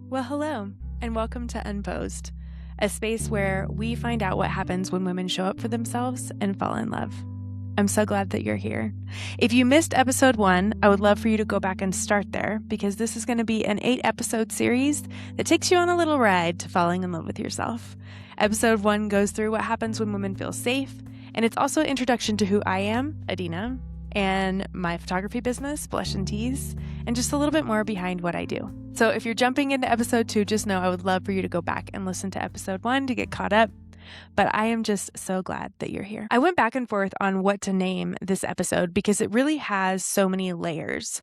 Well, hello, and welcome to Unposed, a space where we find out what happens when women show up for themselves and fall in love. I'm so glad that you're here. If you missed episode 1, I would love for you to go back and start there because this is going to be an 8-episode series that takes you on a little ride to falling in love with yourself. Episode 1 goes through what happens when women feel safe, and it's also an introduction to who I am, Adina, and my photography business, Blush and Tease, and just a little bit more behind what I do. So if you're jumping into episode 2, just know I would love for you to go back and listen to episode 1 to get caught up. But I am just so glad that you're here. I went back and forth on what to name this episode because it really has so many layers.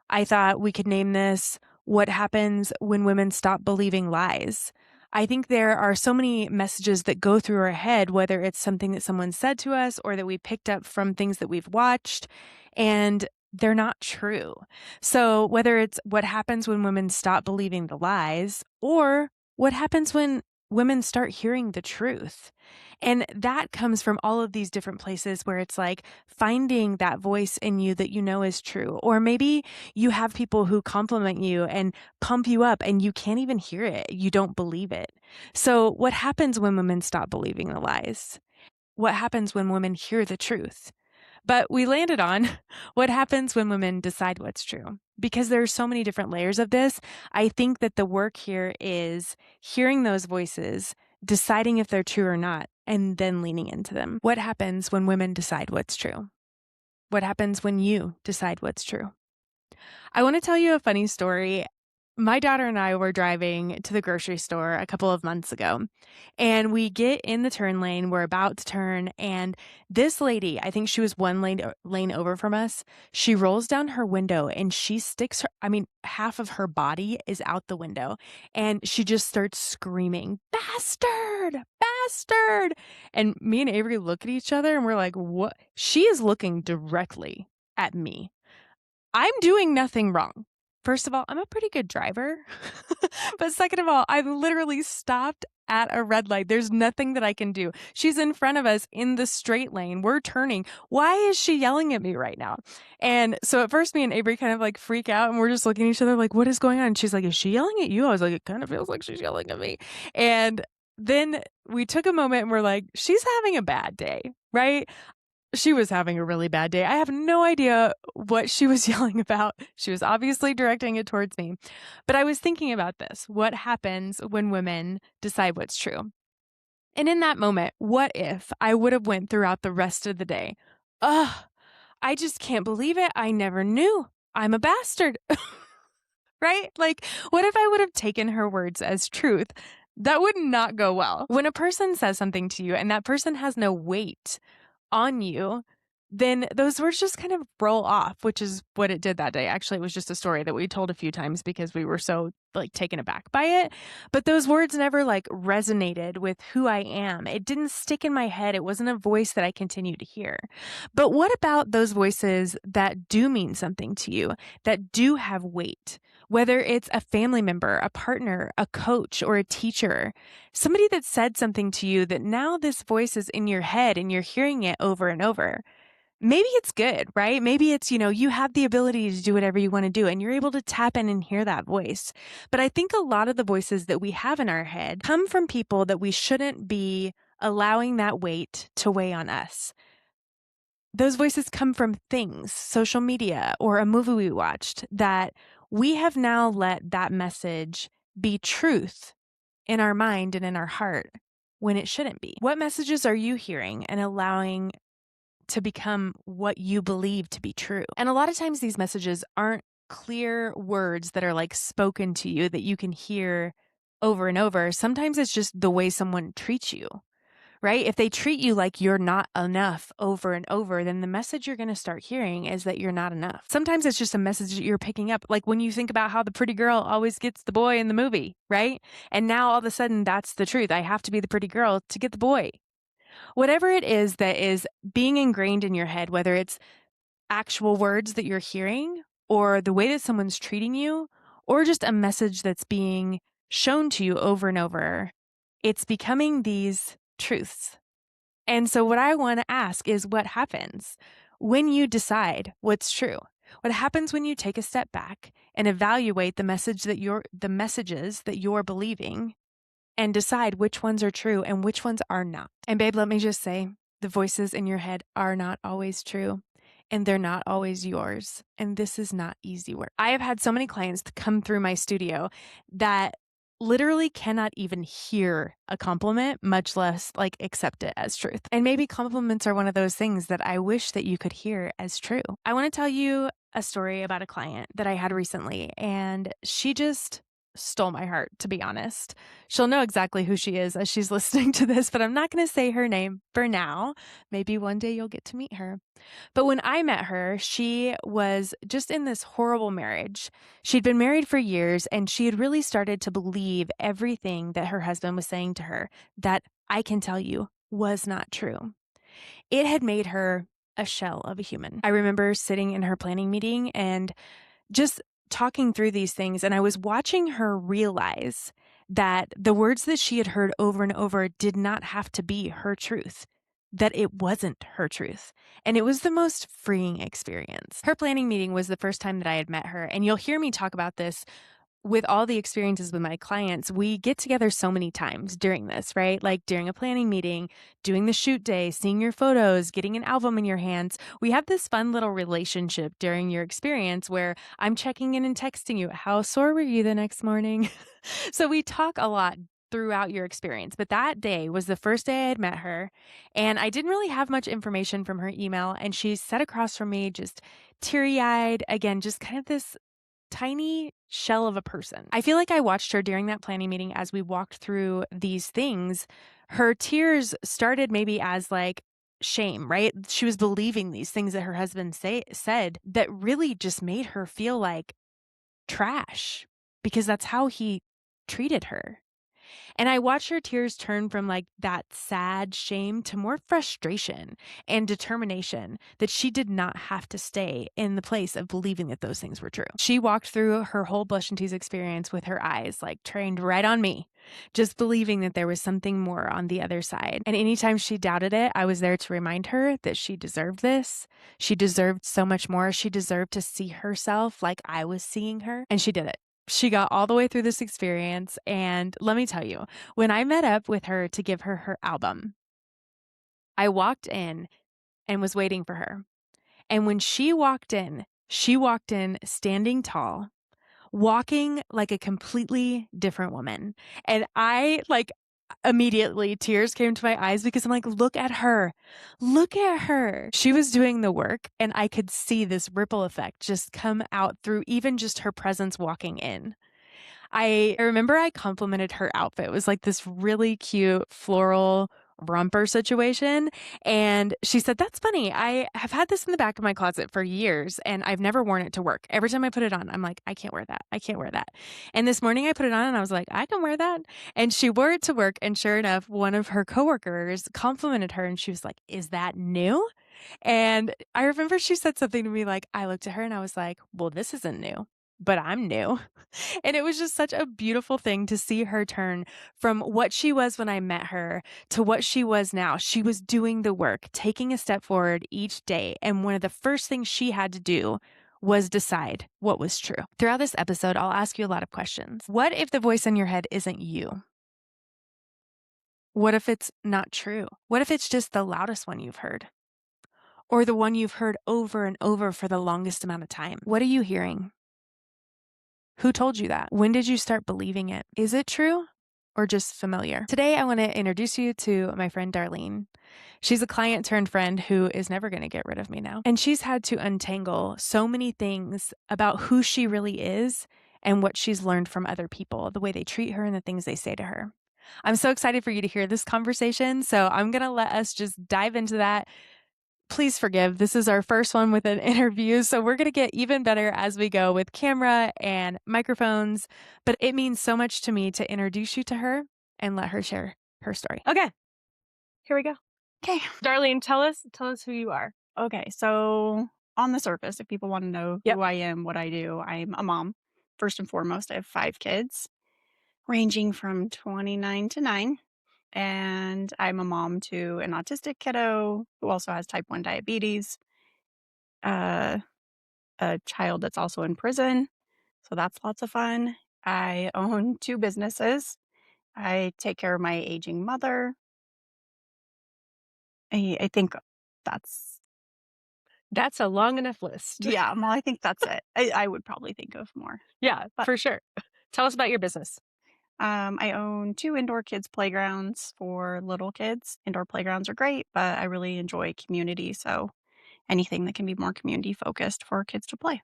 I thought we could name this What Happens When Women Stop Believing Lies. I think there are so many messages that go through our head, whether it's something that someone said to us or that we picked up from things that we've watched, and they're not true. So whether it's what happens when women stop believing the lies or what happens when women start hearing the truth. And that comes from all of these different places where it's like finding that voice in you that you know is true. Or maybe you have people who compliment you and pump you up and you can't even hear it. You don't believe it. So what happens when women stop believing the lies? What happens when women hear the truth? But we landed on what happens when women decide what's true. Because there are so many different layers of this, I think that the work here is hearing those voices, deciding if they're true or not, and then leaning into them. What happens when women decide what's true? What happens when you decide what's true? I want to tell you a funny story. My daughter and I were driving to the grocery store a couple of months ago, and we get in the turn lane. We're about to turn, and this lady, I think she was one lane over from us, she rolls down her window and she sticks half of her body is out the window, and she just starts screaming, "Bastard! Bastard!" And me and Avery look at each other and we're like, what? She is looking directly at me. I'm doing nothing wrong. First of all, I'm a pretty good driver. But second of all, I've literally stopped at a red light. There's nothing that I can do. She's in front of us in the straight lane. We're turning. Why is she yelling at me right now? And so at first me and Avery kind of like freak out and we're just looking at each other like, what is going on? And she's like, is she yelling at you? I was like, it kind of feels like she's yelling at me. And then we took a moment and we're like, she's having a bad day, right? She was having a really bad day. I have no idea what she was yelling about. She was obviously directing it towards me. But I was thinking about this. What happens when women decide what's true? And in that moment, what if I would have went throughout the rest of the day? Ugh, I just can't believe it. I never knew. I'm a bastard. Right? Like, what if I would have taken her words as truth? That would not go well. When a person says something to you and that person has no weight on you, then those words just kind of roll off, which is what it did that day. Actually, it was just a story that we told a few times because we were so taken aback by it. But those words never resonated with who I am. It didn't stick in my head. It wasn't a voice that I continue to hear. But what about those voices that do mean something to you, that do have weight? Whether it's a family member, a partner, a coach, or a teacher, somebody that said something to you that now this voice is in your head and you're hearing it over and over. Maybe it's good, right? Maybe it's, you have the ability to do whatever you want to do and you're able to tap in and hear that voice. But I think a lot of the voices that we have in our head come from people that we shouldn't be allowing that weight to weigh on us. Those voices come from things, social media, or a movie we watched that we have now let that message be truth in our mind and in our heart when it shouldn't be. What messages are you hearing and allowing to become what you believe to be true? And a lot of times these messages aren't clear words that are spoken to you that you can hear over and over. Sometimes it's just the way someone treats you. Right? If they treat you like you're not enough over and over, then the message you're going to start hearing is that you're not enough. Sometimes it's just a message that you're picking up. Like when you think about how the pretty girl always gets the boy in the movie, right? And now all of a sudden that's the truth. I have to be the pretty girl to get the boy. Whatever it is that is being ingrained in your head, whether it's actual words that you're hearing or the way that someone's treating you, or just a message that's being shown to you over and over, it's becoming these truths. And so what I want to ask is what happens when you decide what's true? What happens when you take a step back and evaluate the messages that you're believing and decide which ones are true and which ones are not. And babe, let me just say, the voices in your head are not always true. And they're not always yours. And this is not easy work. I have had so many clients come through my studio that literally cannot even hear a compliment, much less like accept it as truth. And maybe compliments are one of those things that I wish that you could hear as true. I want to tell you a story about a client that I had recently, and she just stole my heart, to be honest. She'll know exactly who she is as she's listening to this, but I'm not going to say her name for now. Maybe one day you'll get to meet her. But when I met her, she was just in this horrible marriage. She'd been married for years, and she had really started to believe everything that her husband was saying to her that I can tell you was not true. It had made her a shell of a human. I remember sitting in her planning meeting and just talking through these things, and I was watching her realize that the words that she had heard over and over did not have to be her truth, that it wasn't her truth. And it was the most freeing experience. Her planning meeting was the first time that I had met her, and you'll hear me talk about this with all the experiences with my clients. We get together so many times during this, right? Like during a planning meeting, doing the shoot day, seeing your photos, getting an album in your hands. We have this fun little relationship during your experience where I'm checking in and texting you, how sore were you the next morning? So we talk a lot throughout your experience. But that day was the first day I had met her, and I didn't really have much information from her email. And she sat across from me, just teary eyed, again, just kind of this tiny shell of a person. I feel like I watched her during that planning meeting as we walked through these things. Her tears started maybe as like shame, right? She was believing these things that her husband said that really just made her feel like trash because that's how he treated her. And I watched her tears turn from like that sad shame to more frustration and determination that she did not have to stay in the place of believing that those things were true. She walked through her whole Blush and Tease experience with her eyes like trained right on me, just believing that there was something more on the other side. And anytime she doubted it, I was there to remind her that she deserved this. She deserved so much more. She deserved to see herself like I was seeing her. And she did it. She got all the way through this experience. And let me tell you, when I met up with her to give her her album, I walked in and was waiting for her. And when she walked in standing tall, walking like a completely different woman. And I like immediately tears came to my eyes because I'm like, look at her. Look at her. She was doing the work, and I could see this ripple effect just come out through even just her presence walking in. I remember I complimented her outfit. It was like this really cute floral romper situation. And she said, that's funny. I have had this in the back of my closet for years and I've never worn it to work. Every time I put it on, I'm like, I can't wear that. I can't wear that. And this morning I put it on and I was like, I can wear that. And she wore it to work. And sure enough, one of her coworkers complimented her and she was like, is that new? And I remember she said something to me like, I looked at her and I was like, well, this isn't new, but I'm new. And it was just such a beautiful thing to see her turn from what she was when I met her to what she was now. She was doing the work, taking a step forward each day. And one of the first things she had to do was decide what was true. Throughout this episode, I'll ask you a lot of questions. What if the voice in your head isn't you? What if it's not true? What if it's just the loudest one you've heard? Or the one you've heard over and over for the longest amount of time? What are you hearing? Who told you that? When did you start believing it? Is it true or just familiar? Today, I want to introduce you to my friend Darlene. She's a client turned friend who is never going to get rid of me now. And she's had to untangle so many things about who she really is and what she's learned from other people, the way they treat her and the things they say to her. I'm so excited for you to hear this conversation. So I'm going to let us just dive into that. Please forgive. This is our first one with an interview, so we're going to get even better as we go with camera and microphones. But it means so much to me to introduce you to her and let her share her story. Okay, here we go. Okay, Darlene, tell us who you are. Okay, so on the surface, if people want to know Yep. who I am, what I do, I'm a mom. First and foremost, I have 5 kids, ranging from 29 to 9. And I'm a mom to an autistic kiddo who also has type 1 diabetes. Uh, a child that's also in prison, so that's lots of fun. I own 2 businesses. I take care of my aging mother. I think that's That's a long enough list. yeah, well, I think that's it. I would probably think of more, Yeah, but, for sure. Tell us about your business. I own 2 indoor kids playgrounds for little kids. Indoor playgrounds are great, but I really enjoy community, so anything that can be more community focused for kids to play.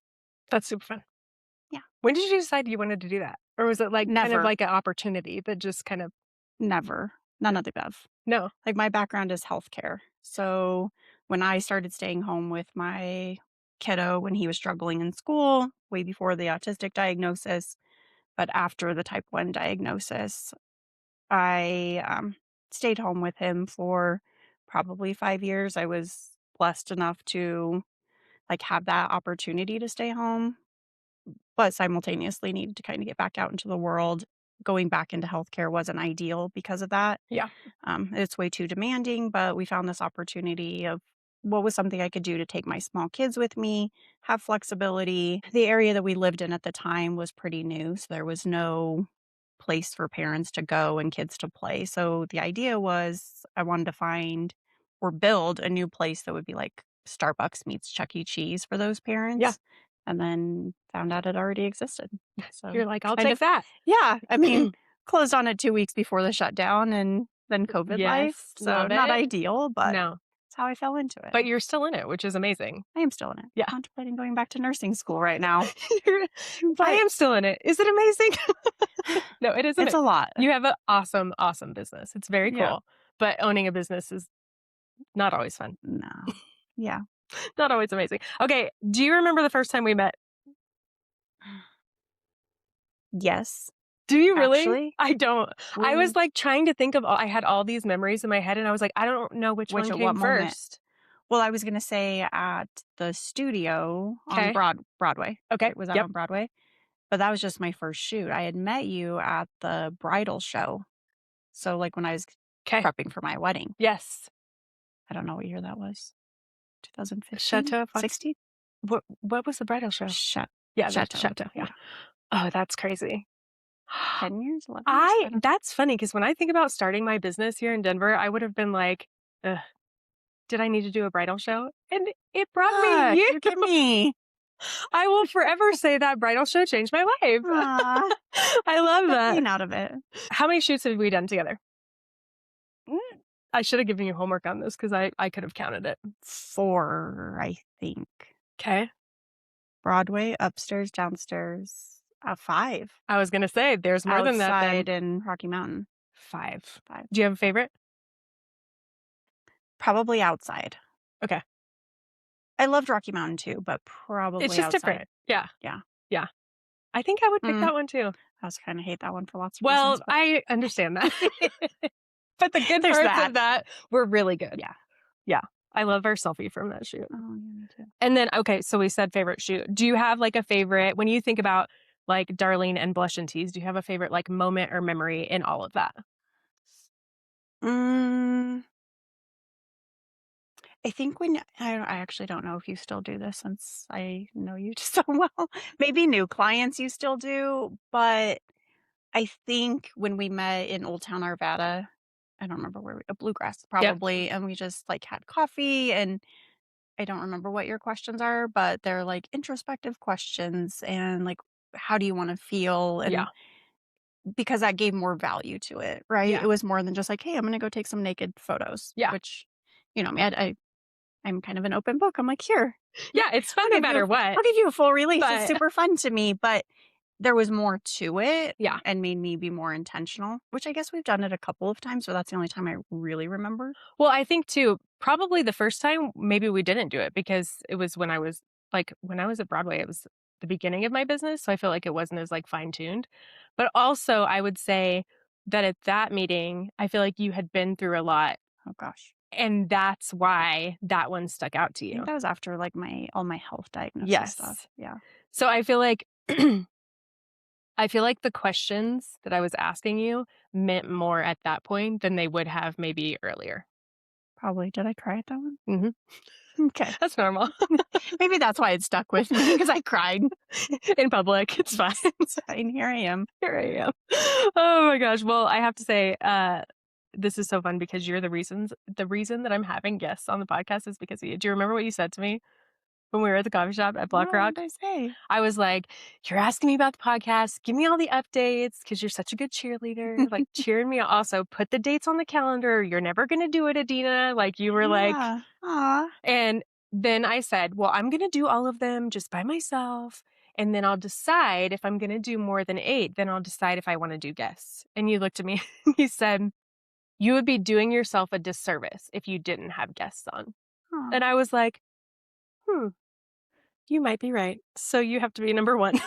That's super fun. Yeah. When did you decide you wanted to do that? Or was it like kind of Never, like an opportunity that just kind of never, none of the above. no. Like, my background is healthcare, so when I started staying home with my kiddo when he was struggling in school, way before the autistic diagnosis, but after the type 1 diagnosis, I, stayed home with him for probably 5 years. I was blessed enough to, like, have that opportunity to stay home, but simultaneously needed to kinda get back out into the world. Going back into healthcare wasn't ideal because of that. Yeah. It's way too demanding, but we found this opportunity of what was something I could do to take my small kids with me, have flexibility. The area that we lived in at the time was pretty new, so there was no place for parents to go and kids to play. So the idea was I wanted to find or build a new place that would be like Starbucks meets Chuck E. Cheese for those Yeah. parents, and then found out it already existed. So You're like, I'll kind take of that. yeah, I mean, closed on it 2 weeks before the shutdown and then COVID life, Yes. so Love not it. ideal, but No. it's how I fell into it. But you're still in it, which is amazing. I am still in it. Yeah. Contemplating going back to nursing school right now, You're- I but am still in it. Is it amazing? No, it isn't. it's a lot. You have an awesome, awesome business. It's very Yeah. cool. But owning a business is not always fun. No. Yeah. Not always amazing. Okay. Do you remember the first time we met? Yes, Do you really? actually. I don't. I was We like trying to think of I had all these memories in my head and I was like, I don't know which which one at what came moment? first. Well, I was gonna say at the studio on Okay. Broadway, Okay. right? Was that Yep. on Broadway? But that was just my first shoot. I had met you at the bridal show. So, like, when I was Okay. prepping for my wedding. Yes. I don't know what year that was. 2015? Chateau Fox. 16? What was the bridal show? Yeah, the Chateau. chateau. Yeah. Yeah. Oh, that's crazy. 10 years? 11 years? I don't That's funny because when I think about starting my business here in Denver, I would have been like, "Ugh, did I need to do a bridal show?" And it brought me Look, you. look at me. I will forever say that bridal show changed my life. Aw, I love got that. pain out of it. How many shoots have we done together? Mm, I should have given you homework on this because I could have counted it. 4, I think. Okay. Broadway, upstairs, downstairs, 5. I was gonna say there's more than that then. Outside in Rocky Mountain, 5. 5. Do you have a favorite? Probably outside. Okay. I loved Rocky Mountain too, but It's probably just outside. different. Yeah. Yeah. Yeah. I think I would pick Mm, that one too. I also kinda hate that one for lots of Well, reasons, but I understand that. But the good there's parts that. of that were really good. Yeah. Yeah. I love our selfie from that shoot. Oh, yeah, me too. And then, okay, so we said favorite shoot. Do you have like a favorite when you think about like Darlene and Blush and Tease? Do you have a favorite like moment or memory in all of that? Mm, I think when I actually don't know if you still do this since I know you so well. Maybe new clients you still do, but I think when we met in Old Town Arvada, I don't remember where Bluegrass Yep. probably, and we just, like, had coffee, and I don't remember what your questions are, but they're, like, introspective questions and, like, how do you wanna feel, and Yeah. because that gave more value to it, right? Yeah. It was more than just like, "Hey, I'm gonna go take some naked photos," Yeah. which, me, I'm kind of an open book. I'm like, "Here, Yeah. It's fun I'll no give you matter what. I'll give you a full release. It's But super fun to me," but there was more to it yeah. and made me be more intentional, which I guess we've done it a couple of times, but that's the only time I really remember. Well, I think too, probably the first time maybe we didn't do it because it was when I was at Broadway, it was the beginning of my business. So I feel like it wasn't as like fine tuned. But also I would say that at that meeting, I feel like you had been through a lot. Oh gosh. And that's why that one stuck out to I think you. that was after like all my health diagnosis stuff. Yes. Yeah. So I feel like the questions that I was asking you meant more at that point than they would have maybe earlier. Probably. Did I cry at that one? Mhm. Okay. That's normal. Maybe that's why it stuck with me because I cried. In public, it's fine. It's fine. Here I am. Here I am. Oh my gosh. Well, I have to say, this is so fun because you're the reason that I'm having guests on the podcast is because of you. Do you remember what you said to me when we were at the coffee shop at Block Oh, what Rock? did I say? I was like, "You're asking me about the podcast. Give me all the updates because you're such a good cheerleader." Like cheering me. Also, put the dates on the calendar. You're never gonna do it, Adina. Like you were like, Yeah. Aw. and then I said, "Well, I'm gonna do all of them just by myself, and then I'll decide if I'm gonna do more than 8. Then I'll decide if I want to do guests." And you looked at me and you said, "You would be doing yourself a disservice if you didn't have guests on." Aw. And I was like, "Hmm, you might be right. So you have to be number 1."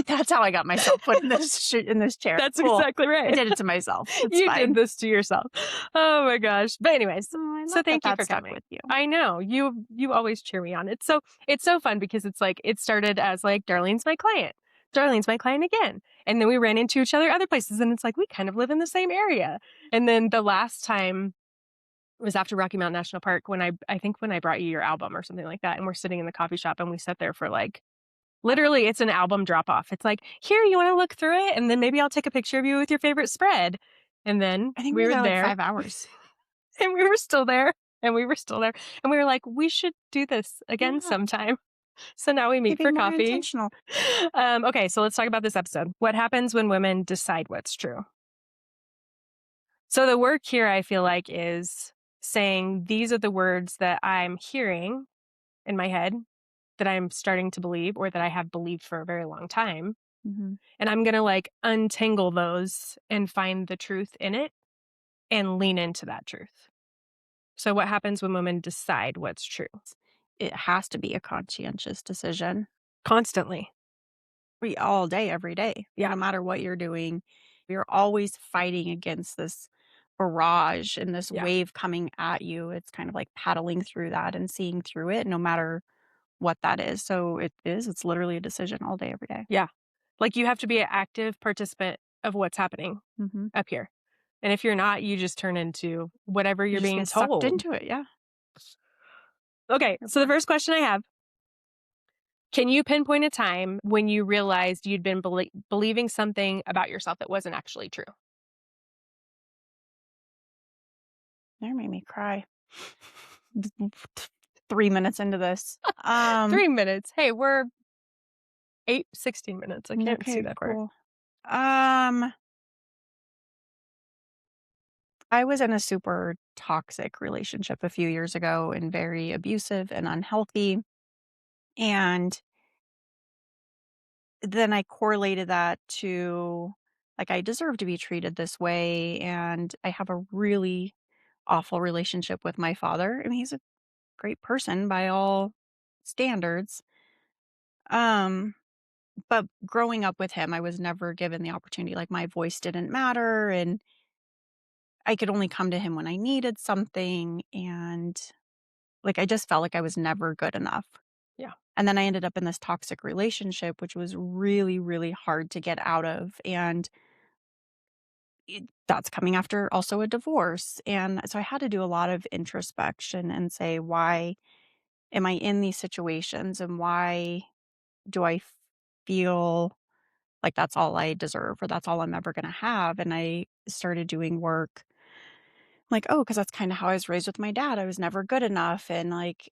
That's how I got myself put in this chair. That's Cool. exactly I right. did it to myself. It's You did fine. this to yourself. Oh my gosh. But anyways, Oh, I so love that thank you that for stuck coming. with you. I know you always cheer me on. It's so fun because it's like it started as like Darlene's my client. Darlene's my client again. And then we ran into each other other places and it's like we kind of live in the same area. And then the last time was after Rocky Mountain National Park when I think when I brought you your album or something like that and we're sitting in the coffee shop and we sat there for like literally, it's an album drop off. It's like, "Here, you wanna look through it? And then maybe I'll take a picture of you with your favorite spread." And then I think we we were were there like there, 5 hours. and we were still there, and we were still there, and we were like, "We should do this again Yeah. sometime." So now we meet Maybe for more coffee. intentional. Okay, so let's talk about this episode. What happens when women decide what's true? So the work here, I feel like, is saying, "These are the words that I'm hearing in my head that I'm starting to believe or that I have believed for a very long time." Mhm. And I'm gonna like untangle those and find the truth in it and lean into that truth. So, what happens when women decide what's true? It has to be a conscientious decision. Constantly. We all day, every day, Yeah. no matter what you're doing, you're always fighting against this barrage and this Yeah. wave coming at you. It's kind of like paddling through that and seeing through it no matter what that is. So it's literally a decision all day, every day. Yeah. Like you have to be an active participant of what's happening Mhm. up here. And if you're not, you just turn into whatever You you're just being get sucked told. into it. Yeah. Okay. Go So, the for it. first question I have, can you pinpoint a time when you realized you'd been believing something about yourself that wasn't actually true? There made me cry. 3 minutes into this. 3 minutes. Hey, we're 16 minutes. I can't see Okay, that far. cool. Um, I was in a super toxic relationship a few years ago and very abusive and unhealthy. And then I correlated that to like I deserve to be treated this way. And I have a really awful relationship with my father. I mean, he's a great person by all standards. Um, but growing up with him, I was never given the opportunity. Like my voice didn't matter and I could only come to him when I needed something. And like I just felt like I was never good enough. Yeah. And then I ended up in this toxic relationship, which was really, really hard to get out of. And that's coming after also a divorce. And so I had to do a lot of introspection and say, why am I in these situations? And why do I feel like that's all I deserve or that's all I'm ever going to have? And I started doing work like, oh, because that's kind of how I was raised with my dad. I was never good enough. And like,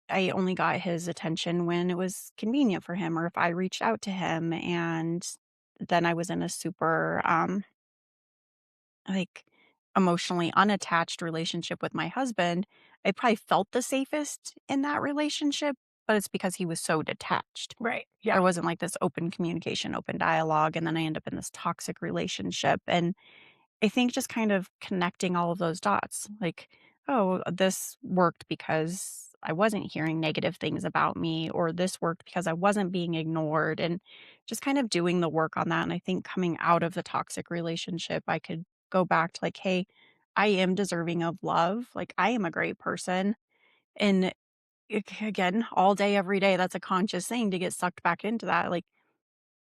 I only got his attention when it was convenient for him or if I reached out to him. And then I was in a super, like, emotionally unattached relationship with my husband. I probably felt the safest in that relationship, but it's because he was so detached. Right. There Yeah. wasn't like this open communication, open dialogue. And then I end up in this toxic relationship. And I think just kind of connecting all of those dots, like, oh, this worked because I wasn't hearing negative things about me, or this worked because I wasn't being ignored, and just kind of doing the work on that. And I think coming out of the toxic relationship, I could go back to like, hey, I am deserving of love. Like, I am a great person. And again, all day, every day, that's a conscious thing to get sucked back into that. Like,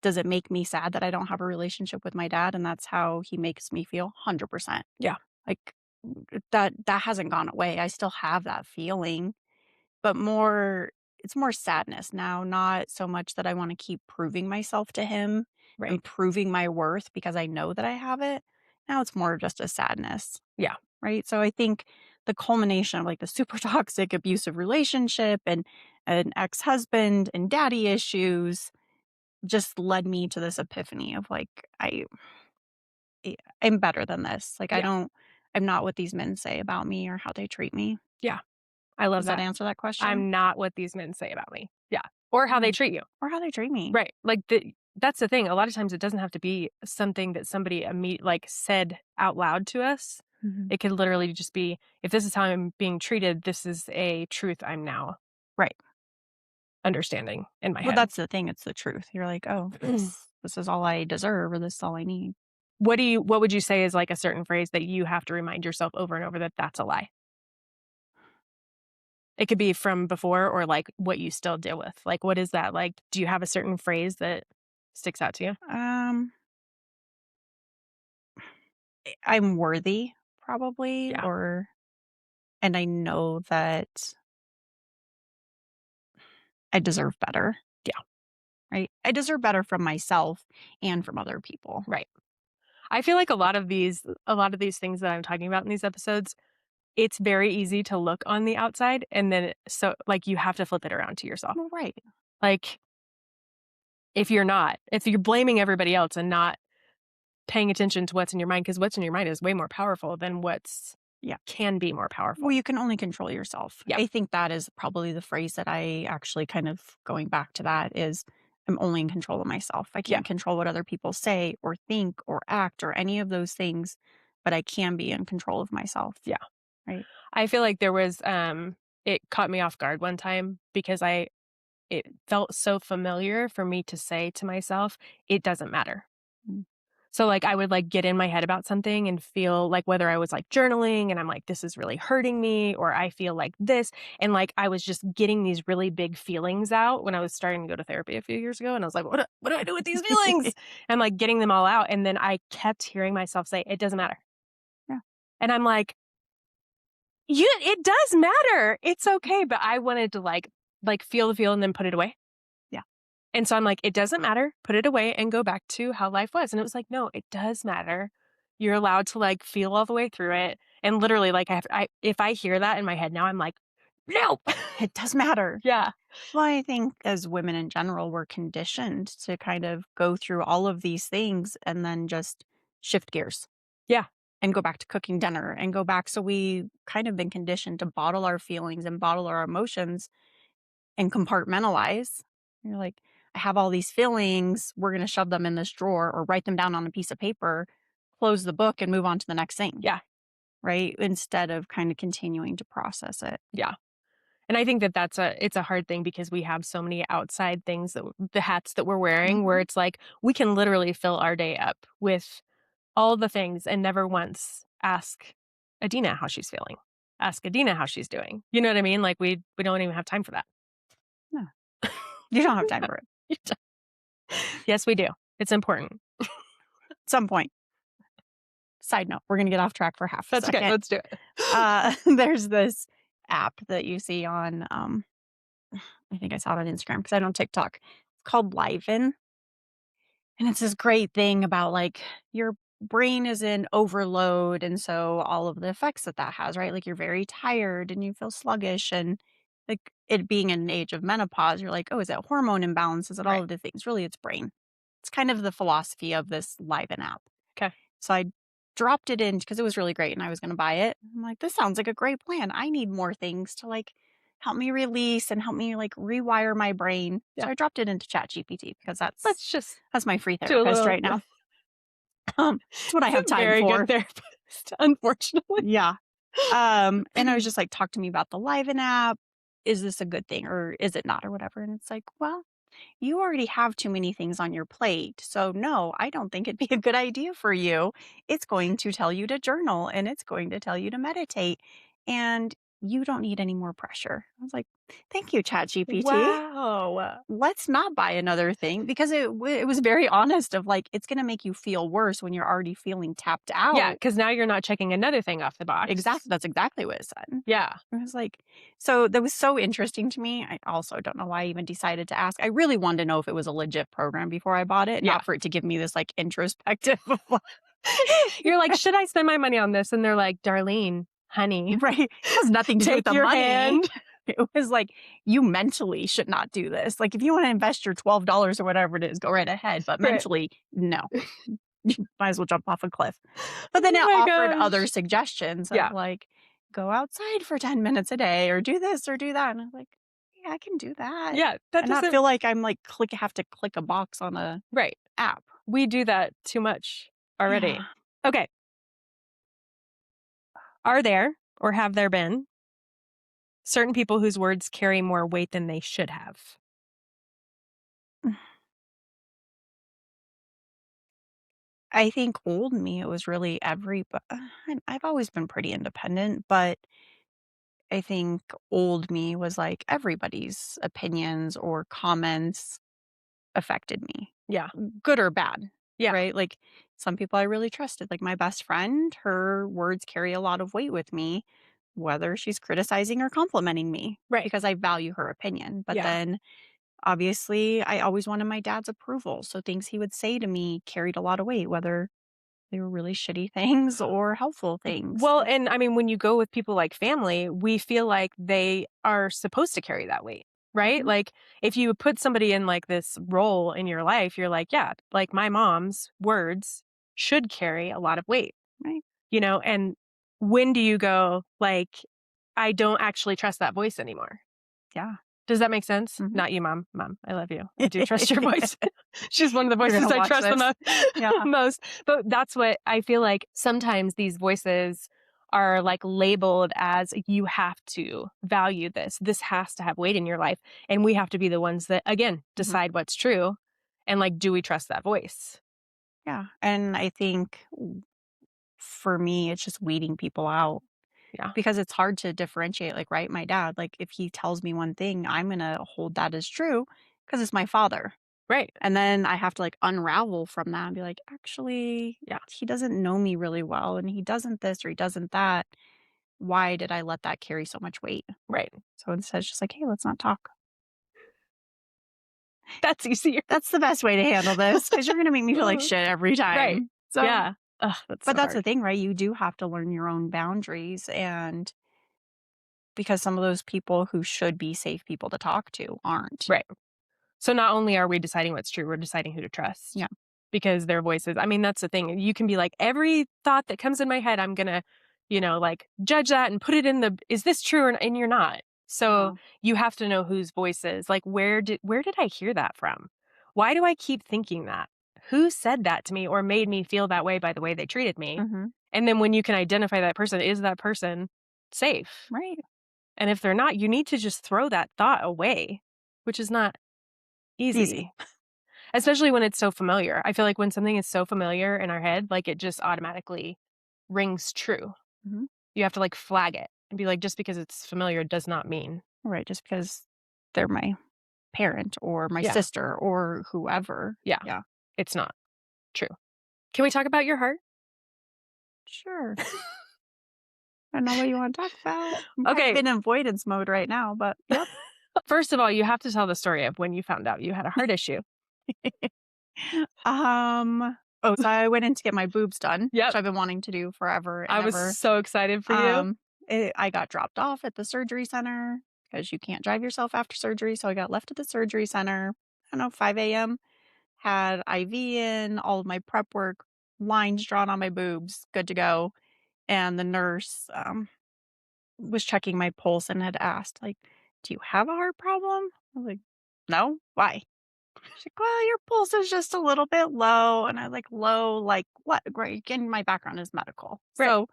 does it make me sad that I don't have a relationship with my dad and that's how he makes me feel? 100%. Yeah. Like, that hasn't gone away. I still have that feeling, but it's more sadness now, not so much that I wanna keep proving myself to him Right. and proving my worth because I know that I have it. Now it's more just a sadness, Yeah. right? So I think the culmination of, like, the super toxic abusive relationship and an ex-husband and daddy issues just led me to this epiphany of, like, I'm better than this. Like, Yeah. I'm not what these men say about me or how they treat me. Yeah. I love Does that that. answer that question? I'm not what these men say about me. Yeah. Or how they Yeah. treat you. Or how they treat me. Right. Like that's the thing. A lot of times it doesn't have to be something that somebody like said out loud to us. Mhm. It could literally just be, if this is how I'm being treated, this is a truth I'm now Right. understanding in my Well, head. that's the thing, it's the truth. You're like, "Oh, this is all I deserve or this is all I need." What would you say is like a certain phrase that you have to remind yourself over and over that that's a lie? It could be from before or like what you still deal with. Like, what is that? Like, do you have a certain phrase that sticks out to you? Um, I'm worthy probably, Yeah. or and I know that I deserve better, Yeah. right? I deserve better from myself and from other people. Right. I feel like a lot of these things that I'm talking about in these episodes, it's very easy to look on the outside and then so like you have to flip it around to yourself. Well, right. Like if you're blaming everybody else and not paying attention to what's in your mind, because what's in your mind is way more powerful than what's Yeah. can be more powerful. Well, you can only control yourself. Yeah. I think that is probably the phrase that I actually kind of going back to that is I'm only in control of myself. I Yeah. can't control what other people say or think or act or any of those things, but I can be in control of myself. Yeah. Right. I feel like there was it caught me off guard one time because it felt so familiar for me to say to myself, it doesn't matter. Mm. So, like, I would, like, get in my head about something and feel like whether I was, like, journaling and I'm like, "This is really hurting me," or I feel like this, and, like, I was just getting these really big feelings out when I was starting to go to therapy a few years ago, and I was like, what do I do with these feelings?" And, like, getting them all out, and then I kept hearing myself say, "It doesn't matter." Yeah. And I'm like, "Yeah, it does matter. It's okay," but I wanted to, feel the feel and then put it away. Yeah. And so I'm like, "It doesn't matter. Put it away and go back to how life was." And it was like, "No, it does matter. You're allowed to, like, feel all the way through it." And literally, like, if I hear that in my head now, I'm like, "No." It does matter. Yeah. Well, I think as women in general, we're conditioned to kind of go through all of these things and then just shift gears Yeah. and go back to cooking dinner and go back. So we kind of been conditioned to bottle our feelings and bottle our emotions and compartmentalize. You're like, I have all these feelings. We're going to shove them in this drawer or write them down on a piece of paper, close the book and move on to the next thing. Yeah. Right. Instead of kind of continuing to process it. Yeah. And I think that it's a hard thing because we have so many outside things the hats that we're wearing where Mhm. it's like we can literally fill our day up with all the things and never once ask Adina how she's feeling. Ask Adina how she's doing. You know what I mean? Like we don't even have time for that. No, you don't have time for it. Yes, we do. It's important. At some point. Side note, we're going to get off track for half a That's okay. second. Let's do it. There's this app that you see on, I think I saw it on Instagram because I don't TikTok. It's called Liven. And it's this great thing about like your brain is in overload. And so all of the effects that that has, right? Like you're very tired and you feel sluggish. And like it being an age of menopause, you're like, oh, is it hormone imbalance? Is it all Right. of the things? Really, it's brain. It's kind of the philosophy of this Liven app. Okay. So I dropped it in because it was really great and I was going to buy it. I'm like, this sounds like a great plan. I need more things to like help me release and help me like rewire my brain. So Yeah. I dropped it into ChatGPT because Let's just that's my free do a therapist little right now. It's what I It's have a time very good for. therapist, unfortunately. Yeah. And I was just like, talk to me about the Liven app. Is this a good thing or is it not or whatever? And it's like, well, you already have too many things on your plate. So, no, I don't think it'd be a good idea for you. It's going to tell you to journal and it's going to tell you to meditate. And you don't need any more pressure. I was like, thank you, ChatGPT. Wow. Let's not buy another thing because it was very honest of like, it's going to make you feel worse when you're already feeling tapped Yeah, out. because now you're not checking another thing off the box. Exactly. That's exactly what it said. Yeah. I was like, so that was so interesting to me. I also don't know why I even decided to ask. I really wanted to know if it was a legit program before I bought it, Yeah. not for it to give me this like introspective of like, You're like, should I spend my money on this? And they're like, Darlene, honey, right. It has nothing to do with take the your money. hand. It was like, you mentally should not do this. Like, if you want to invest your $12 or whatever it is, go right ahead. But Right. mentally, no. You might as well jump off a cliff. But then Oh it my offered gosh. other suggestions of Yeah. like, go outside for 10 minutes a day or do this or do that. And I'm like, yeah, I can do that. Yeah. That And not doesn't. feel like I'm like have to click a box on a Right. app. We do that too much already. Yeah. Okay. Are there or have there been certain people whose words carry more weight than they should have? I think old me, it was really I've always been pretty independent, but I think old me was like everybody's opinions or comments affected me, Yeah. good or bad, Yeah. right? Like some people I really trusted, like my best friend, her words carry a lot of weight with me, whether she's criticizing or complimenting me, Right. because I value her opinion. But Yeah. then obviously, I always wanted my dad's approval. So things he would say to me carried a lot of weight, whether they were really shitty things or helpful things. Well, and I mean, when you go with people like family, we feel like they are supposed to carry that weight, right? Mhm. Like if you put somebody in like this role in your life, you're like, yeah, like my mom's words should carry a lot of weight, Right. and when do you go like, I don't actually trust that voice anymore? Yeah. Does that make sense? Mhm. Not you, mom. Mom, I love you. I do trust your voice. She's one of the You're voices gonna I watch trust the this. Yeah. most. But that's what I feel like sometimes these voices are like labeled as you have to value this. This has to have weight in your life. And we have to be the ones that, again, Mhm. decide what's true. And like, do we trust that voice? Yeah. And I think for me, it's just weeding people out Yeah. because it's hard to differentiate. Like, right, my dad, like, if he tells me one thing, I'm going to hold that as true because it's my father. Right. And then I have to like unravel from that and be like, actually, Yeah. he doesn't know me really well and he doesn't this or he doesn't that. Why did I let that carry so much weight? Right. So instead, it's just like, hey, let's not talk. That's easier. That's the best way to handle this because you're going to make me feel like shit every time. Right. So, Yeah. Ugh, that's but so that's hard. the thing, right? You do have to learn your own boundaries. And because some of those people who should be safe people to talk to aren't. Right. So not only are we deciding what's true, we're deciding who to trust. Yeah. Because their voices, I mean, that's the thing. You can be like, every thought that comes in my head, I'm going to, like judge that and put it in is this true? And you're not. So No. you have to know whose voices, like, where did I hear that from? Why do I keep thinking that? Who said that to me or made me feel that way by the way they treated me? Mm-hmm. And then when you can identify that person, is that person safe? Right. And if they're not, you need to just throw that thought away, which is not easy. Especially when it's so familiar. I feel like when something is so familiar in our head, like it just automatically rings true. Mm-hmm. You have to like flag it and be like, just because it's familiar does not mean. Right. Just because they're my parent or my Yeah. sister or whoever. Yeah. Yeah. It's not true. Can we talk about your heart? Sure. I don't know what you want to talk about. Okay. I've been in avoidance mode right now, but yep. First of all, you have to tell the story of when you found out you had a heart issue. So I went in to get my boobs done, Yep. which I've been wanting to do forever and I was ever. so excited for you. I got dropped off at the surgery center because you can't drive yourself after surgery. So I got left at the surgery center, I don't know, 5 a.m., had IV in, all of my prep work, lines drawn on my boobs, good to go. And the nurse was checking my pulse and had asked, like, do you have a heart problem? I was like, no, why? She's like, well, your pulse is just a little bit low. And I was like, low, like what? Great. Again, my background is medical. Right. So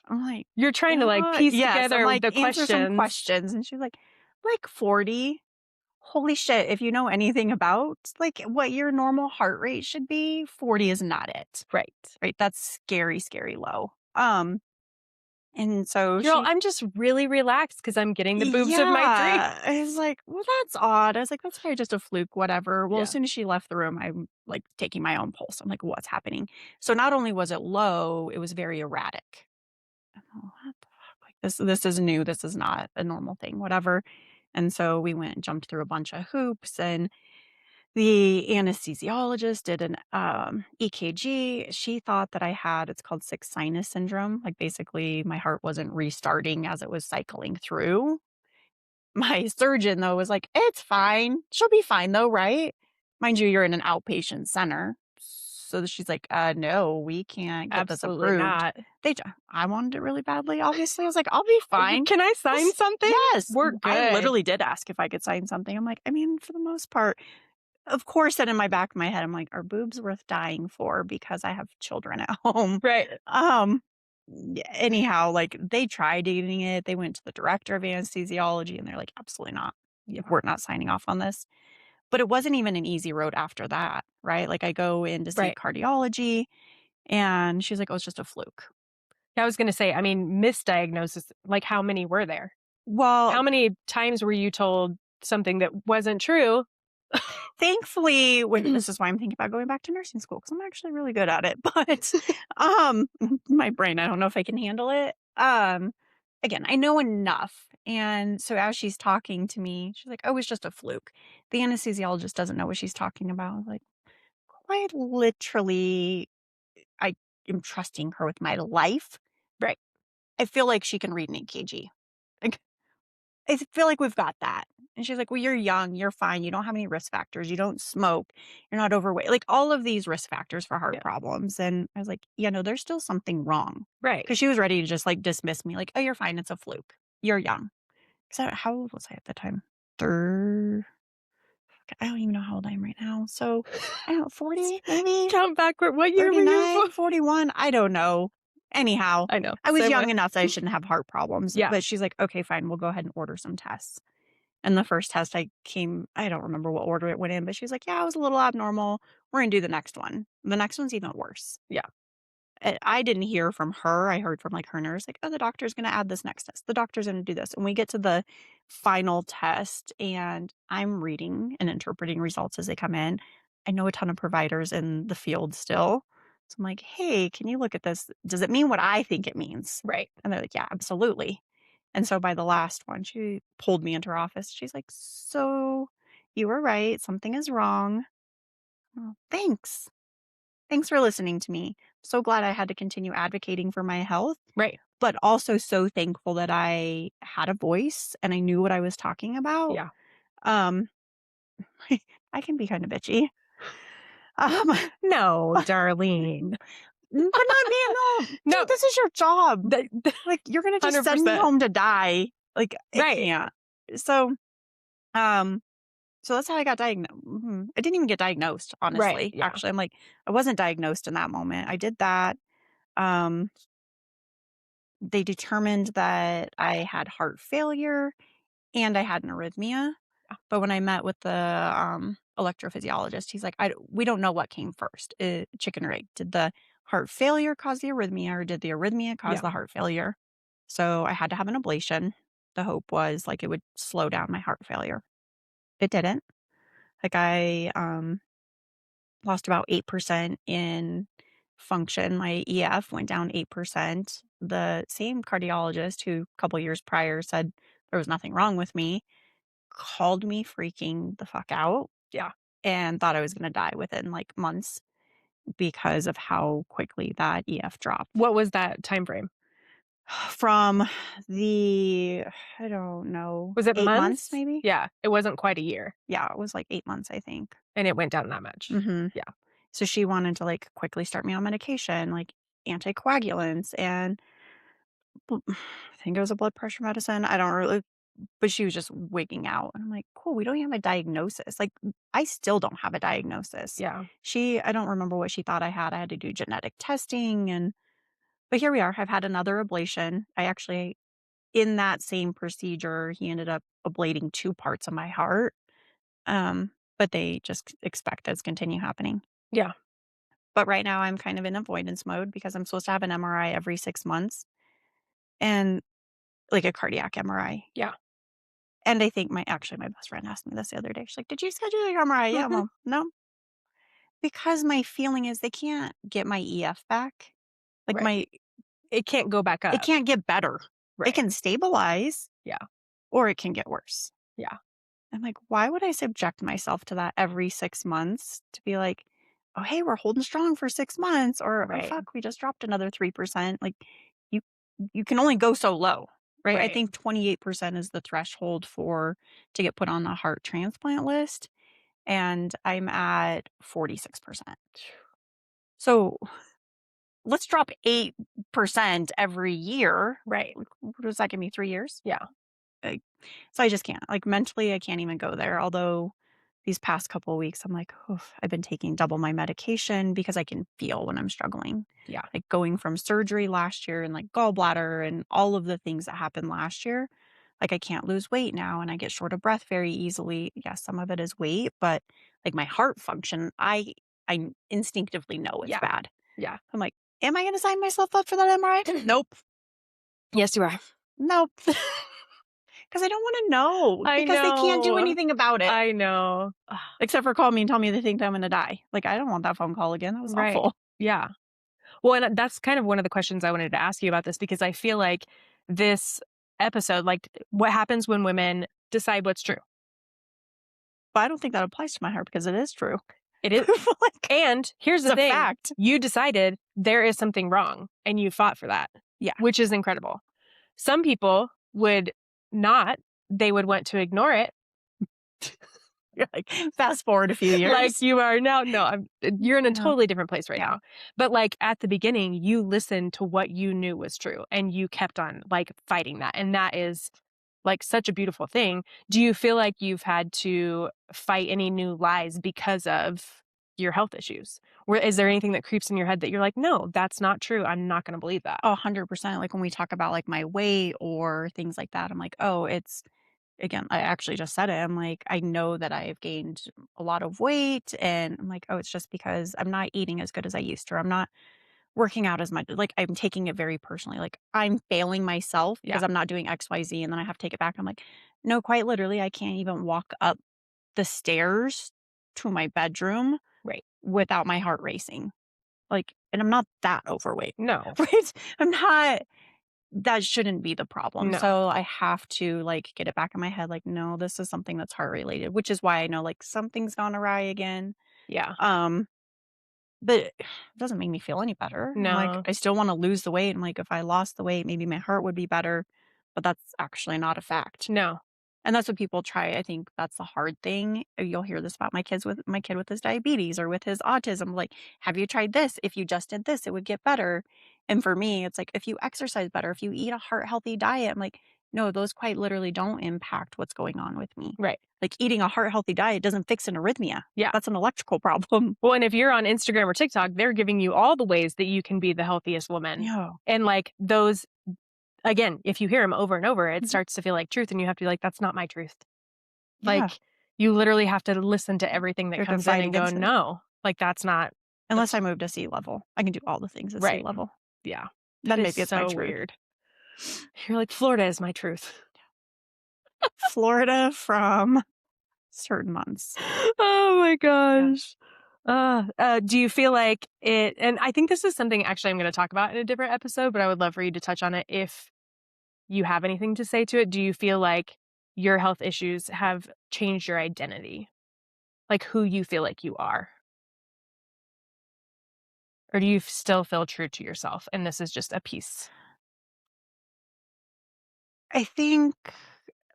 I'm like, You're trying to like piece yes. I'm together like, the answer some questions. questions. And she's like 40. Holy shit. If you know anything about like what your normal heart rate should be, 40 is not it. Right. Right. That's scary, scary low. And so You're all, she "I'm just really relaxed because 'cause I'm getting the boobs of my dream." yeah, I was like, "Well, that's odd." I was like, "That's probably just a fluke, whatever." Well, as Yeah, soon as she left the room, I'm, like, taking my own pulse. I'm like, "What's happening?" So not only was it low, it was very erratic. Oh, what the fuck? Like, this is new. This is not a normal thing, whatever. And so we went and jumped through a bunch of hoops, and the anesthesiologist did an EKG. She thought that I had, it's called sick sinus syndrome. Like, basically, my heart wasn't restarting as it was cycling through. My surgeon, though, was like, "It's fine. She'll be fine, though, right?" Mind you, you're in an outpatient center. So she's like, no, we can't get this absolutely approved." not. I wanted it really badly, obviously. I was like, "I'll be fine." "Can I sign Yes, something? yes. We're I good." literally did ask if I could sign something. I'm like, I mean, for the most part, of course, then in my back of my head, I'm like, "Are boobs worth dying for because I have children at home?" Right. Um, anyhow, like, they tried getting it. They went to the director of anesthesiology, and they're like, "Absolutely not. Yeah. We're not signing off on this." But it wasn't even an easy road after that, right? Like, I go in to see Right. cardiology, and she's like, "Oh, it's just a fluke." I was gonna say, I mean, misdiagnosis, like, how many were there? Well, How many times were you told something that wasn't true? thankfully, when this is why I'm thinking about going back to nursing school, because 'cause I'm actually really good at it, but, um, my brain, I don't know if I can handle it. Again, I know enough, and so as she's talking to me, she's like, "Oh, it's just a fluke. The anesthesiologist doesn't know what she's talking about." I was like, quite literally, I am trusting her with my life. Right. I feel like she can read an EKG. Like, I feel like we've got that. And she's like, "Well, you're young, you're fine, you don't have any risk factors, you don't smoke, you're not overweight." Like, all of these risk factors for heart Yeah. problems. And I was like, "Yeah, no, there's still something wrong." Right. Because she was ready to just like dismiss me, like, "Oh, you're fine, it's a fluke. You're young." So how old was I at the time? Third. I don't even know how old I am right now. So I don't know, 40 maybe? Count backward. What year were you 39, born? 41. I don't know. Anyhow, I know. I was Same way. young enough that I shouldn't have heart problems. Yeah. But she's like, "Okay, fine, we'll go ahead and order some tests." And the first test I don't remember what order it went in, but she's like, "Yeah, it was a little abnormal. We're gonna do the next one." The next one's even worse. Yeah. I didn't hear from her. I heard from like her nurse, like, "Oh, the doctor's gonna add this next test. The doctor's gonna do this." And we get to the final test, and I'm reading and interpreting results as they come in. I know a ton of providers in the field still. So I'm like, "Hey, can you look at this? Does it mean what I think it means?" Right. And they're like, "Yeah, absolutely." And so by the last one, she pulled me into her office. She's like, "So you were right. Something is wrong." Oh, thanks. Thanks for listening to me. So glad I had to continue advocating for my health, Right. but also so thankful that I had a voice and I knew what I was talking about. Yeah. Um, I can be kind of bitchy. Um, No, but Darlene. not me. No, No. dude, this is your job. That Like, you're gonna just send me 100%. home to die. Like, I Right. can't. So, um, so that's how I got diagnosed. I didn't even get diagnosed, Right. honestly. Yeah. Actually, I'm like, I wasn't diagnosed in that moment. I did that. Um, they determined that I had heart failure and I had an arrhythmia. But when I met with the electrophysiologist, he's like, we don't know what came first, chicken or egg. Did the heart failure cause the arrhythmia, or did the arrhythmia cause Yeah. the heart failure?" So I had to have an ablation. The hope was like it would slow down my heart failure. It didn't. Like, I lost about 8% in function. My EF went down 8%. The same cardiologist who a couple years prior said there was nothing wrong with me called me freaking the fuck out Yeah. and thought I was going to die within like months because of how quickly that EF dropped. What was that time frame? From the, I don't know, Was it 8 months months? maybe? Yeah. It wasn't quite a year, Yeah, it was like 8 months, I think. and it went down that much. hmm Yeah. So she wanted to like quickly start me on medication, like anticoagulants and I think it was a blood pressure medicine. I don't really, but she was just wigging out. And I'm like, cool, we don't even have a diagnosis. Like, I still don't have a diagnosis. Yeah. I don't remember what she thought I had. I had to do genetic testing. But here we are. I've had another ablation. I actually, in that same procedure, he ended up ablating two parts of my heart. But they just expect this to continue happening. Yeah. But right now, I'm kind of in avoidance mode because I'm supposed to have an MRI every 6 months. and like a cardiac MRI. Yeah. And I think my best friend asked me this the other day. She's like, "Did you schedule your MRI?" Yeah, Mhm. well, no, because my feeling is they can't get my EF back. Like Right. my It can't go back It up. can't get better. It Right. can stabilize Yeah. or it can get worse. Yeah. I'm like, why would I subject myself to that every 6 months to be like, "Oh, hey, we're holding strong for 6 months," or, "Oh, Right. fuck, we just dropped another 3%." Like, you you can only go so low, right? I Right. think 28% is the threshold for to get put on the heart transplant list, and I'm at 46%. So, let's drop 8% every year. Right. What does that give me, 3 years? Yeah. Like, so I just can't. Like, mentally, I can't even go there, although these past couple of weeks, I'm like, "Oof," I've been taking double my medication because I can feel when I'm struggling. Yeah. Like, going from surgery last year and, like, gallbladder and all of the things that happened last year, like, I can't lose weight now, and I get short of breath very easily. Yes, some of it is weight, but, like, my heart function, I instinctively know it's Yeah. bad. Yeah. I'm like, "Am I gonna sign myself up for that MRI? Nope. Yes, you are. Nope." 'Cause I don't wanna know, I because they can't do know. anything about it, I know. except for call me and tell me they think I'm gonna die. Like, I don't want that phone call again, that was Right. awful. Yeah. Well, and that's kind of one of the questions I wanted to ask you about this because I feel like this episode, like, what happens when women decide what's true? But I don't think that applies to my heart because it is true. It is. Like, And here's it's the a thing, fact. you decided there is something wrong and you fought for that, Yeah. which is incredible. Some people would not, they would want to ignore it. You're like, fast forward a few Like years. you are now. No, you're in a Yeah. totally different place right Yeah. now. But like at the beginning, you listened to what you knew was true and you kept on like fighting that. And that is like such a beautiful thing. Do you feel like you've had to fight any new lies because of your health issues? Or is there anything that creeps in your head that you're like, no, that's not true. I'm not going to believe that. 100%. Like, when we talk about, like, my weight or things like that, I'm like, "Oh, it's" again, I actually just said it. I'm like, "I know that I've gained a lot of weight," and I'm like, "Oh, it's just because I'm not eating as good as I used to, or I'm not working out as much." Like, I'm taking it very personally. Like, I'm failing myself Yeah. because I'm not doing XYZ, and then I have to take it back. I'm like, "No, quite literally, I can't even walk up the stairs to my bedroom Right. without my heart racing." Like, and I'm not that overweight, No, right? I'm not that shouldn't be the problem. no. So I have to, like, get it back in my head, like, "No, this is something that's heart related," which is why I know, like, something's gone awry again. Yeah. Um But it doesn't make me feel any better. I'm like, No, I still wanna lose the weight. I'm like, if I lost the weight, maybe my heart would be better, but that's actually not a fact. no. And that's what people try. I think that's the hard thing. You'll hear this about my kid with his diabetes or with his autism. Like, have you tried this? If you just did this, it would get better. And for me, it's like, if you exercise better, if you eat a heart healthy diet, I'm like, no, those quite literally don't impact what's going on with me. Right. Like, eating a heart healthy diet doesn't fix an arrhythmia. Yeah. That's an electrical problem. Well, and if you're on Instagram or TikTok, they're giving you all the ways that you can be the healthiest woman. Yeah. And like those, again, if you hear them over and over, it Mhm. starts to feel like truth. And you have to be like, that's not my truth. Yeah. Like you literally have to listen to everything that You have to comes in fight and go, against it. no, like that's not Unless that's I move to sea level. I can do all the things at sea right. level. Yeah. That Then is maybe it's my so truth. weird. You're like, Florida is my truth. Florida from certain months. Oh my Yeah. gosh. Do you feel like it, and I think this is something actually I'm going to talk about in a different episode, but I would love for you to touch on it if you have anything to say to it. Do you feel like your health issues have changed your identity? Like who you feel like you are? Or do you still feel true to yourself and this is just a piece? I think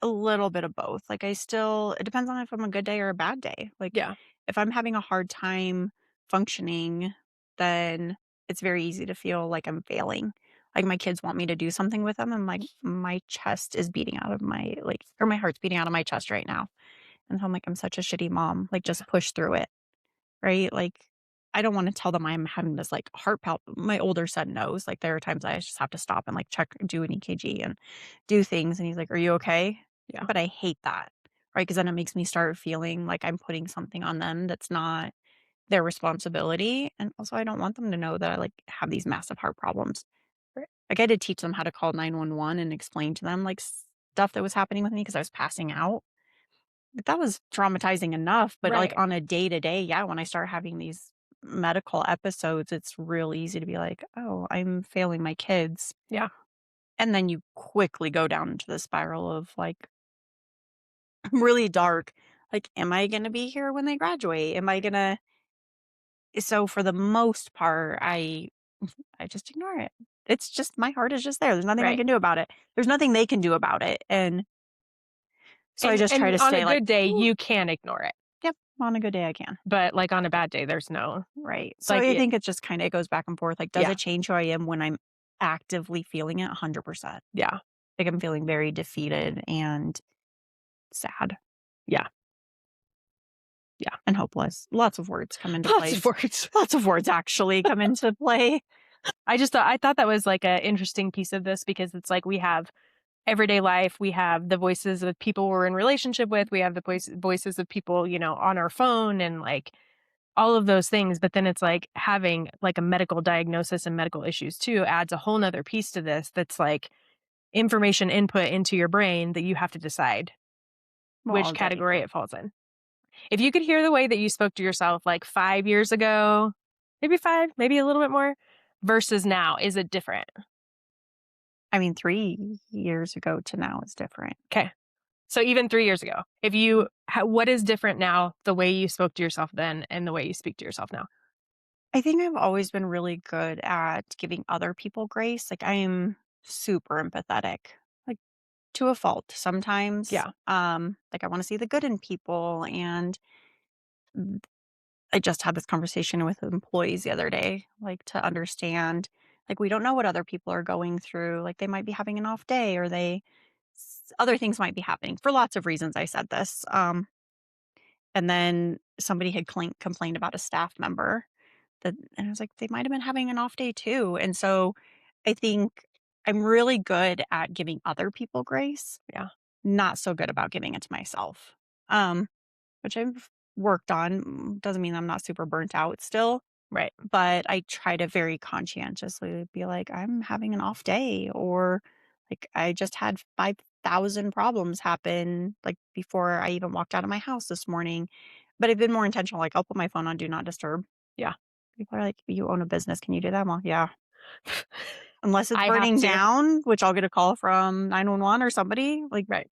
a little bit of both. Like, it depends on if I'm a good day or a bad day. Like, Yeah. if I'm having a hard time functioning, then it's very easy to feel like I'm failing. Like, my kids want me to do something with them. And like, my chest is beating out of my, like, or my heart's beating out of my chest right now. And so I'm like, I'm such a shitty mom. Like, Yeah. just push through it. Right? Like, I don't wanna tell them I'm having this, like, my older son knows, like, there are times I just have to stop and, like, check do an EKG and do things, and he's like, "Are you okay?" Yeah. But I hate that, right? Because then it makes me start feeling like I'm putting something on them that's not their responsibility, and also I don't want them to know that I, like, have these massive heart problems. Like, I did teach them how to call 911 and explain to them, like, stuff that was happening with me because I was passing out. Like, that was traumatizing enough, but, like, Right. on a day-to-day, yeah, when I start having these medical episodes, it's real easy to be like, "Oh, I'm failing my kids." Yeah. And then you quickly go down into the spiral of, like, really dark, like, "Am I gonna be here when they graduate? Am I gonna" So, for the most part, I just ignore it. It's just my heart is just there. There's nothing I Right. can do about it. There's nothing they can do about it, and so I just try And to on a stay like, good day, "Ooh, you can ignore it, yep, on a good day I can." but, like, on a bad day, there's no Right. So like, I it think it's just kinda it goes back and forth, like, does yeah, it change who I am when I'm actively feeling it? 100%. yeah, Like, I'm feeling very defeated and sad yeah, yeah. and hopeless. Lots of words come into Lots of place. words. Lots of words actually come into play. I thought that was, like, a interesting piece of this because it's like we have everyday life, we have the voices of people we're in relationship with, we have the voices of people, on our phone and, like, all of those things, but then it's like having, like, a medical diagnosis and medical issues too adds a whole 'nother piece to this that's, like, information input into your brain that you have to decide Well, which all day. category it falls in. If you could hear the way that you spoke to yourself, like, 5 years ago, maybe 5, maybe a little bit more, versus now, is it different? I mean, 3 years ago to now is different. Okay. So even 3 years ago, if you what is different now, the way you spoke to yourself then and the way you speak to yourself now? I think I've always been really good at giving other people grace. Like, I am super empathetic, like, to a fault sometimes. Yeah. Like, I wanna see the good in people, and I just had this conversation with employees the other day, like, to understand, like, we don't know what other people are going through. Like, they might be having an off day, or other things might be happening for lots of reasons. I said this. And then somebody had complained about a staff member and I was like, they might have been having an off day too. And so I think I'm really good at giving other people grace, Yeah. not so good about giving it to myself. Um, which I've worked on. Doesn't mean I'm not super burnt out still, Right. but I try to very conscientiously be like, I'm having an off day, or like I just had 5,000 problems happen like before I even walked out of my house this morning. But I've been more intentional. Like, I'll put my phone on do not disturb. Yeah. People are like, you own a business. Can you do that? Well, yeah. Unless it's I have burning to. down, which I'll get a call from 911 or somebody. Like, Right.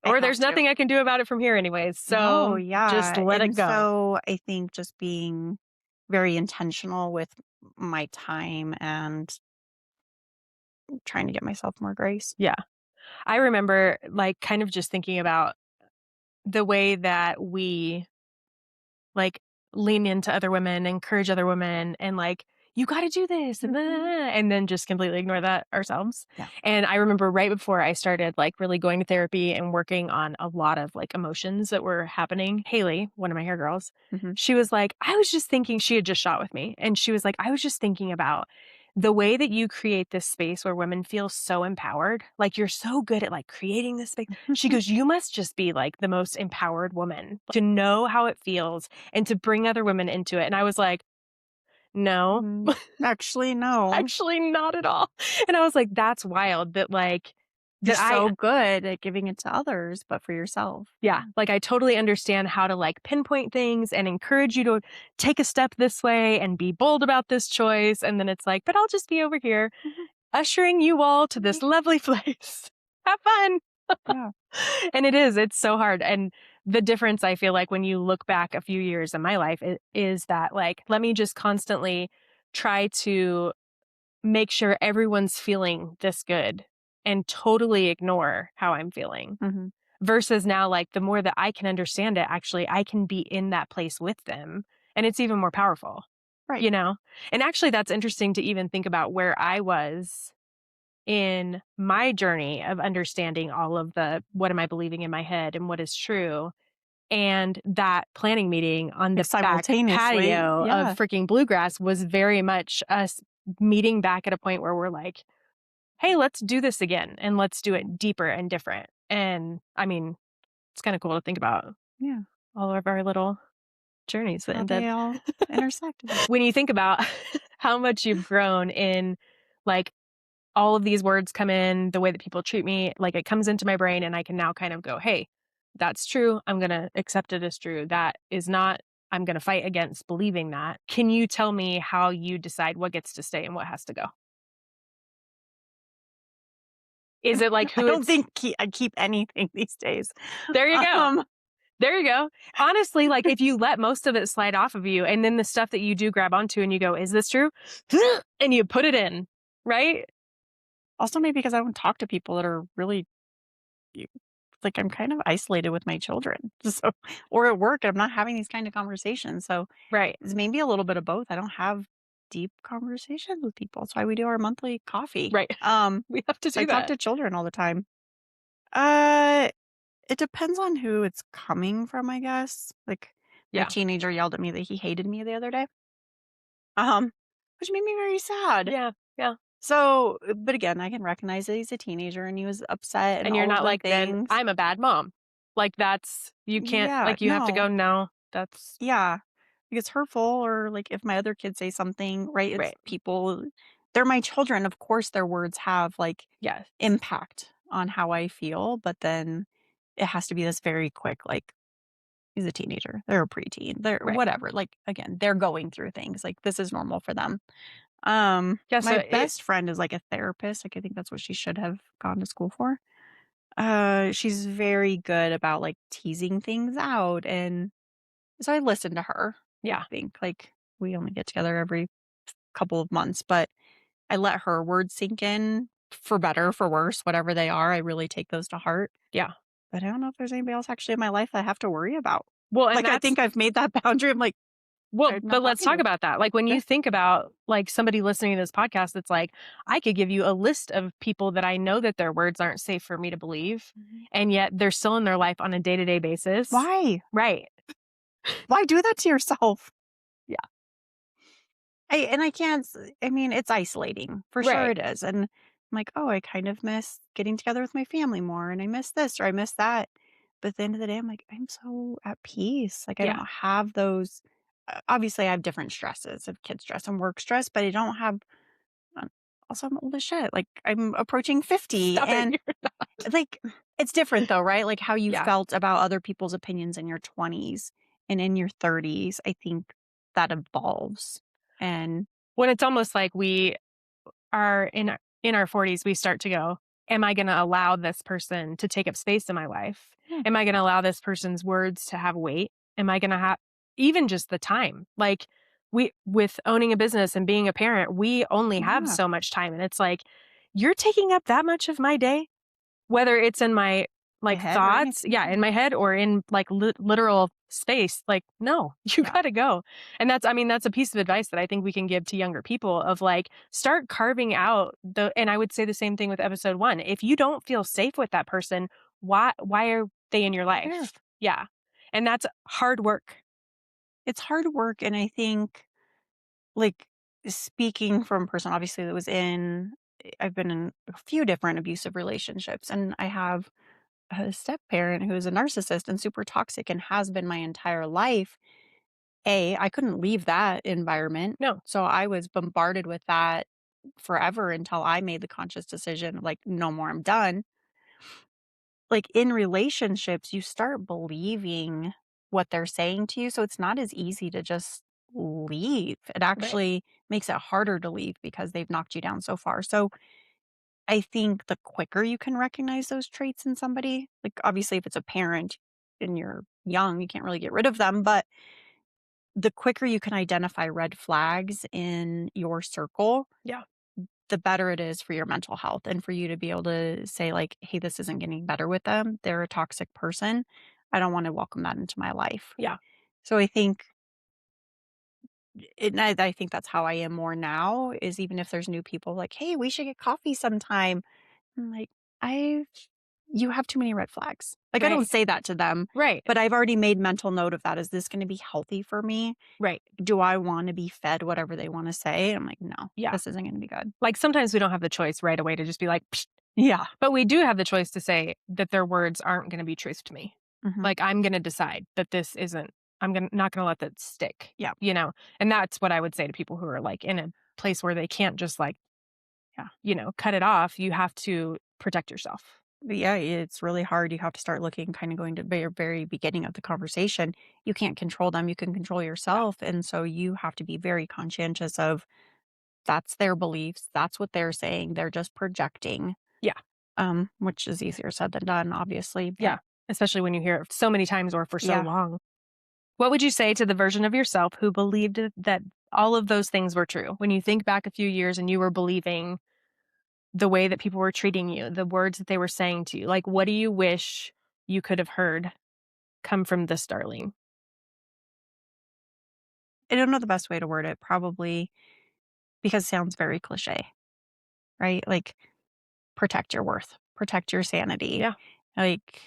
I Or have there's to. nothing I can do about it from here anyways, No, so just yeah. let it And go. so I think just being very intentional with my time and trying to get myself more grace. Yeah. I remember, like, kind of just thinking about the way that we, like, lean into other women, encourage other women, and, like, "You gotta do this," and Mhm. and then just completely ignore that ourselves. Yeah. And I remember right before I started, like, really going to therapy and working on a lot of, like, emotions that were happening, Haley, one of my hair girls, Mhm. she was like, "I was just thinking," she had just shot with me, and she was like, "I was just thinking about the way that you create this space where women feel so empowered, like, you're so good at, like, creating this space." She goes, "You must just be, like, the most empowered woman to know how it feels and to bring other women into it." And I was like, "No, Actually, no. actually not at all." And I was like, "That's wild that, like, You're that I." so good at giving it to others, but for yourself. Yeah, like, I totally understand how to, like, pinpoint things and encourage you to take a step this way and be bold about this choice, and then it's like, "But I'll just be over here Mhm. ushering you all to Mhm. this lovely place. Have fun." Yeah. And it's so hard, and the difference I feel like when you look back a few years in my life is that, like, let me just constantly try to make sure everyone's feeling this good and totally ignore how I'm feeling. Mhm. Versus now, like, the more that I can understand it, actually, I can be in that place with them, and it's even more powerful, Right. you know? And actually, that's interesting to even think about where I was in my journey of understanding all of the what am I believing in my head and what is true. And that planning meeting on Like, the back simultaneously. patio of Yeah. freaking Bluegrass was very much us meeting back at a point where we're like, hey, let's do this again and let's do it deeper and different. And I mean, it's kind of cool to think about Yeah. all of our little journeys that How end up. they all intersected. When you think about how much you've grown in, like, all of these words come in, the way that people treat me, like it comes into my brain and I can now kind of go, hey, that's true. I'm going to accept it as true. That is not, I'm going to fight against believing that. Can you tell me how you decide what gets to stay and what has to go? Is it like I who don't it's, think I keep anything these days. there you go. Um, There you go. Honestly, like if you let most of it slide off of you and then the stuff that you do grab onto and you go, is this true? And you put it in, right? Also, maybe because I don't talk to people that are really like I'm kind of isolated with my children. So, or at work, I'm not having these kind of conversations. So Right. it's maybe a little bit of both. I don't have deep conversations with people. That's why we do our monthly coffee. Right. We have to So I do talk that. to children all the time. Uh, it depends on who it's coming from, I guess. Like my Yeah. teenager yelled at me that he hated me the other day. Um, which made me very sad. Yeah. Yeah. So, but again, I can recognize that he's a teenager and he was upset and And you're all of not the like, then things. I'm a bad mom. Like that's, you can't, Yeah, like you have to go, no, no, that's yeah, it's hurtful. Or like if my other kids say something, right? It's right. people, they're my children. Of course, their words have like Yes. impact on how I feel, but then it has to be this very quick, like, he's a teenager, they're a preteen, they're Right. whatever. Like again, they're going through things. Like this is normal for them. Yeah. So My it, best friend is like a therapist. Like I think that's what she should have gone to school for. She's very good about like teasing things out, and so I listen to her. I yeah. think like we only get together every couple of months, but I let her words sink in for better, for worse, whatever they are. I really take those to heart. Yeah. But I don't know if there's anybody else actually in my life I have to worry about. Well, and Like I that's, think I've made that boundary. I'm like, well, I'm not but let's talking talk to about that. Like when you. you think about like somebody listening to this podcast, that's like, I could give you a list of people that I know that their words aren't safe for me to believe, Mhm. and yet they're still in their life on a day-to-day basis. Why? Right. Why do that to yourself? Yeah. I can't. I mean, it's isolating for sure. Right. It is, and I'm like, oh, I kind of miss getting together with my family more, and I miss this or I miss that. But at the end of the day, I'm like, I'm so at peace. Like I Yeah. don't have those. Obviously, I have different stresses of kid stress and work stress, but I don't have. Also, I'm old as shit. Like I'm approaching 50, Stop it. and You're not. like it's different though, right? Like how you Yeah. felt about other people's opinions in your 20s and in your 30s. I think that evolves, and When it's almost like we are in our 40s, we start to go, am I going to allow this person to take up space in my life? yeah. Am I going to allow this person's words to have weight? Am I going to have even just the time? Like we with owning a business and being a parent, we only have Yeah. so much time, and it's like you're taking up that much of my day, whether it's in my My like head or thoughts, anything. yeah, in my head or in like literal space. Like, no, you Yeah. got to go. And that's, I mean, that's a piece of advice that I think we can give to younger people of like, start carving out and I would say the same thing with episode 1. If you don't feel safe with that person, why are they in your There. life? Yeah. And that's hard work. It's hard work, and I think, like, speaking from a person, obviously, that was in I've been in a few different abusive relationships, and I have a step-parent who is a narcissist and super toxic and has been my entire life. I couldn't leave that environment, No. so I was bombarded with that forever until I made the conscious decision, like, "No more, I'm done." Like, in relationships, you start believing what they're saying to you, so it's not as easy to just leave. It Right. actually makes it harder to leave because they've knocked you down so far. So, I think the quicker you can recognize those traits in somebody, like, obviously, if it's a parent and you're young, you can't really get rid of them, but the quicker you can identify red flags in your circle, Yeah. the better it is for your mental health and for you to be able to say like, "Hey, this isn't getting better with them. They're a toxic person. I don't want to welcome that into my life." Yeah. So I think I think that's how I am more now is even if there's new people like, "Hey, we should get coffee sometime." I'm like, "I've you have too many red flags." Like I Right. don't say that to them, Right. but I've already made mental note of that. Is this going to be healthy for me? Right. Do I want to be fed whatever they want to say? I'm like, "No, Yeah. this isn't going to be good." Like sometimes we don't have the choice right away to just be like, "Psh," Yeah. but we do have the choice to say that their words aren't going to be truth to me. Mhm. Like, I'm gonna decide that this isn't, not gonna let that stick, Yeah. you know? And that's what I would say to people who are, like, in a place where they can't just, like, Yeah. cut it off. You have to protect yourself. But yeah, it's really hard. You have to start looking kind of going to the very, very beginning of the conversation. You can't control them. You can control Yeah. yourself. And so you have to be very conscientious of that's their beliefs. That's what they're saying. They're just projecting, Yeah. which is easier said than done, obviously. But Yeah. Especially when you hear it so many times or for so yeah, long. What would you say to the version of yourself who believed that all of those things were true? When you think back a few years and you were believing the way that people were treating you, the words that they were saying to you, like, what do you wish you could have heard come from this Darlene? I don't know the best way to word it, probably because it sounds very cliche, right? Like, protect your worth, protect your sanity, Yeah. like,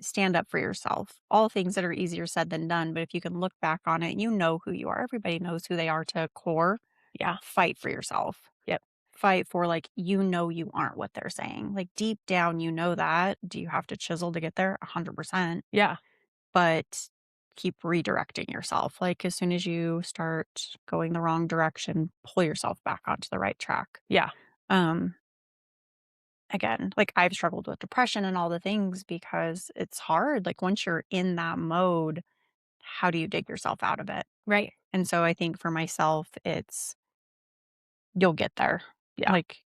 stand up for yourself. All things that are easier said than done. But if you can look back on it, you know who you are. Everybody knows who they are to a core. Yeah. Fight for yourself. Yep. Fight for, like, you aren't what they're saying. Like, deep down, you know that. Do you have to chisel to get there? 100%. Yeah. But keep redirecting yourself. Like, as soon as you start going the wrong direction, pull yourself back onto the right track. Yeah. Um, Again, like, I've struggled with depression and all the things because it's hard. Like, once you're in that mode, how do you dig yourself out of it? Right. And so I think for myself, it's you'll get there. Yeah. Like,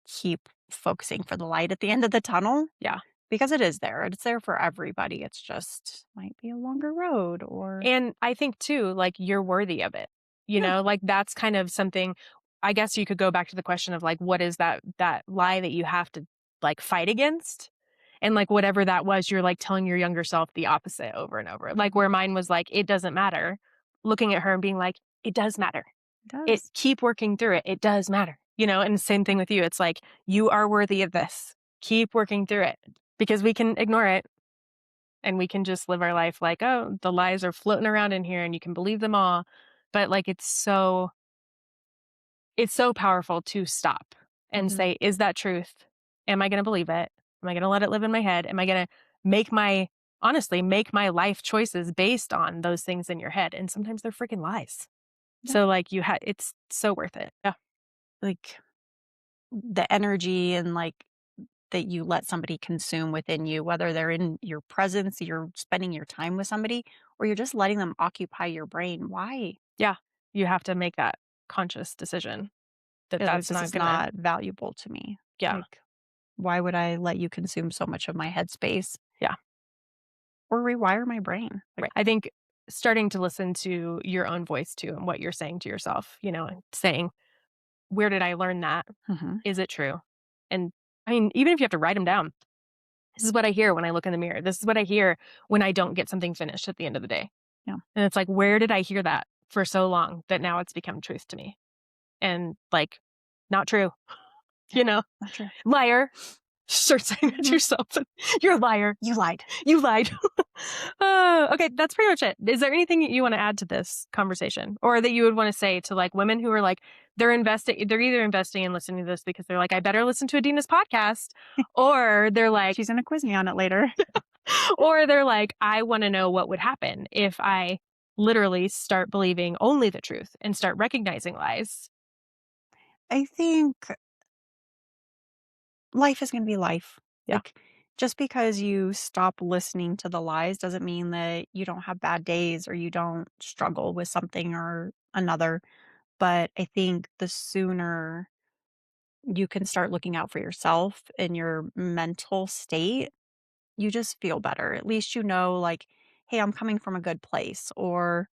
keep focusing for the light at the end of the tunnel Yeah. because it is there. It's there for everybody. It's just might be a longer road or And I think too, like, you're worthy of it. yeah. Like, that's kind of something. I guess you could go back to the question of like, what is that lie that you have to like fight against? And like whatever that was, you're like telling your younger self the opposite over and over. Like where mine was like, it doesn't matter. Looking at her and being like, it does matter. It It does. keep working through it. It does matter. And the same thing with you. It's like, you are worthy of this. Keep working through it because we can ignore it and we can just live our life like, oh, the lies are floating around in here and you can believe them all. But like it's so powerful to stop and Mhm. say, is that truth? Am I going to believe it? Am I going to let it live in my head? Am I going to make my honestly make my life choices based on those things in your head? And sometimes they're freaking lies. Yeah. So like it's so worth it. Yeah. Like the energy and like that you let somebody consume within you, whether they're in your presence, you're spending your time with somebody, or you're just letting them occupy your brain. Why? Yeah. You have to make that conscious decision that Like, that's this not is gonna. not valuable to me. Yeah. Like, why would I let you consume so much of my headspace Yeah. or rewire my brain? Like, Right. I think starting to listen to your own voice too and what you're saying to yourself, and saying, where did I learn that? mhm. Is it true? And I mean, even if you have to write them down, this is what I hear when I look in the mirror. This is what I hear when I don't get something finished at the end of the day. Yeah. And it's like, where did I hear that for so long that now it's become truth to me? And like, not true, Yeah. you know, Not true. liar. Start saying it to Mhm. yourself. You're a liar. You lied. You lied. Okay, that's pretty much it. Is there anything you want to add to this conversation, or that you would want to say to like women who are like they're either investing in listening to this because they're like, I better listen to Adina's podcast, or they're like, She's gonna quiz me on it later. I want to know what would happen if I literally start believing only the truth and start recognizing lies. I think life is gonna be life. Yeah, Like, just because you stop listening to the lies doesn't mean that you don't have bad days or you don't struggle with something or another. But I think the sooner you can start looking out for yourself and your mental state, you just feel better. At least you know, like, hey, I'm coming from a good place, or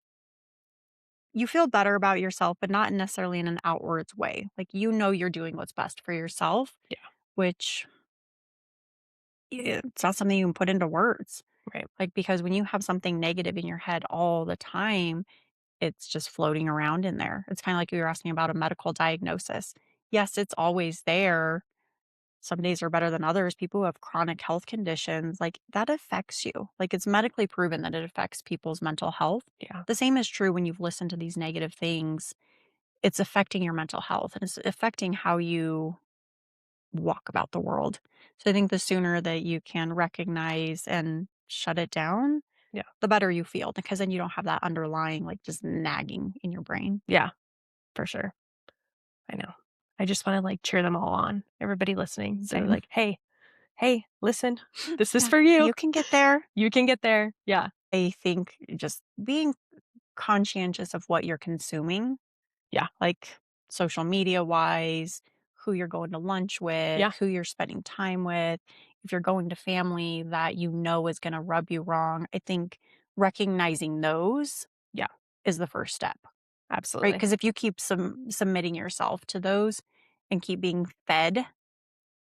you feel better about yourself, but not necessarily in an outwards way. Like, you know, you're doing what's best for yourself, yeah, which it's not something you can put into words. right. Like, because when you have something negative in your head all the time, it's just floating around in there. It's kind of like you were asking about a medical diagnosis. Yes, it's always there. Some days are better than others. People who have chronic health conditions, like that affects you. Like, it's medically proven that it affects people's mental health. Yeah, The same is true when you've listened to these negative things. It's affecting your mental health and it's affecting how you walk about the world. So I think the sooner that you can recognize and shut it down, yeah, the better you feel because then you don't have that underlying, like, just nagging in your brain. yeah, for sure. I know. I just want to like cheer them all on. Everybody listening. Say Same. like, hey, listen, this is Yeah, for you. you can get there. You can get there. Yeah. I think just being conscientious of what you're consuming, Yeah. like social media wise, who you're going to lunch with, Yeah. who you're spending time with, if you're going to family that you know is going to rub you wrong. I think recognizing those Yeah. is the first step, right? Absolutely. Because if you keep submitting yourself to those and keep being fed,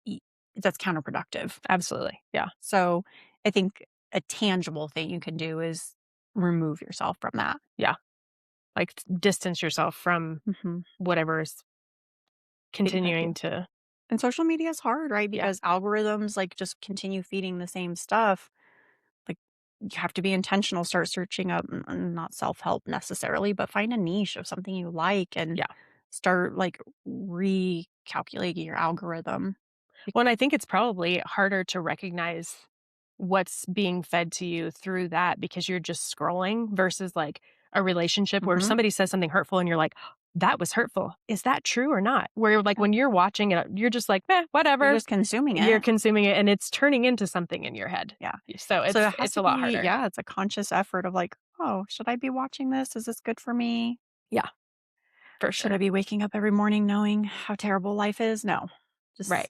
y- that's counterproductive. Absolutely. Yeah. So I think a tangible thing you can do is remove yourself from that. Yeah. Like distance yourself from Mm-hmm. whatever is continuing to. And social media is hard, right? Yeah. Because algorithms like just continue feeding the same stuff. Like you have to be intentional, start searching up not self-help necessarily, but find a niche of something you like and Yeah. start like recalculating your algorithm. Well, and I think it's probably harder to recognize what's being fed to you through that because you're just scrolling versus like a relationship where Mhm. somebody says something hurtful and you're like, that was hurtful. Is that true or not? Where like when you're watching it, you're just like, whatever. You're just consuming You're it. consuming it and it's turning into something in your head. Yeah. So So it has it's to a lot be, harder. yeah, it's a conscious effort of like, oh, should I be watching this? Is this good for me? Yeah. For Should sure. I be waking up every morning knowing how terrible life is? No. Just Right.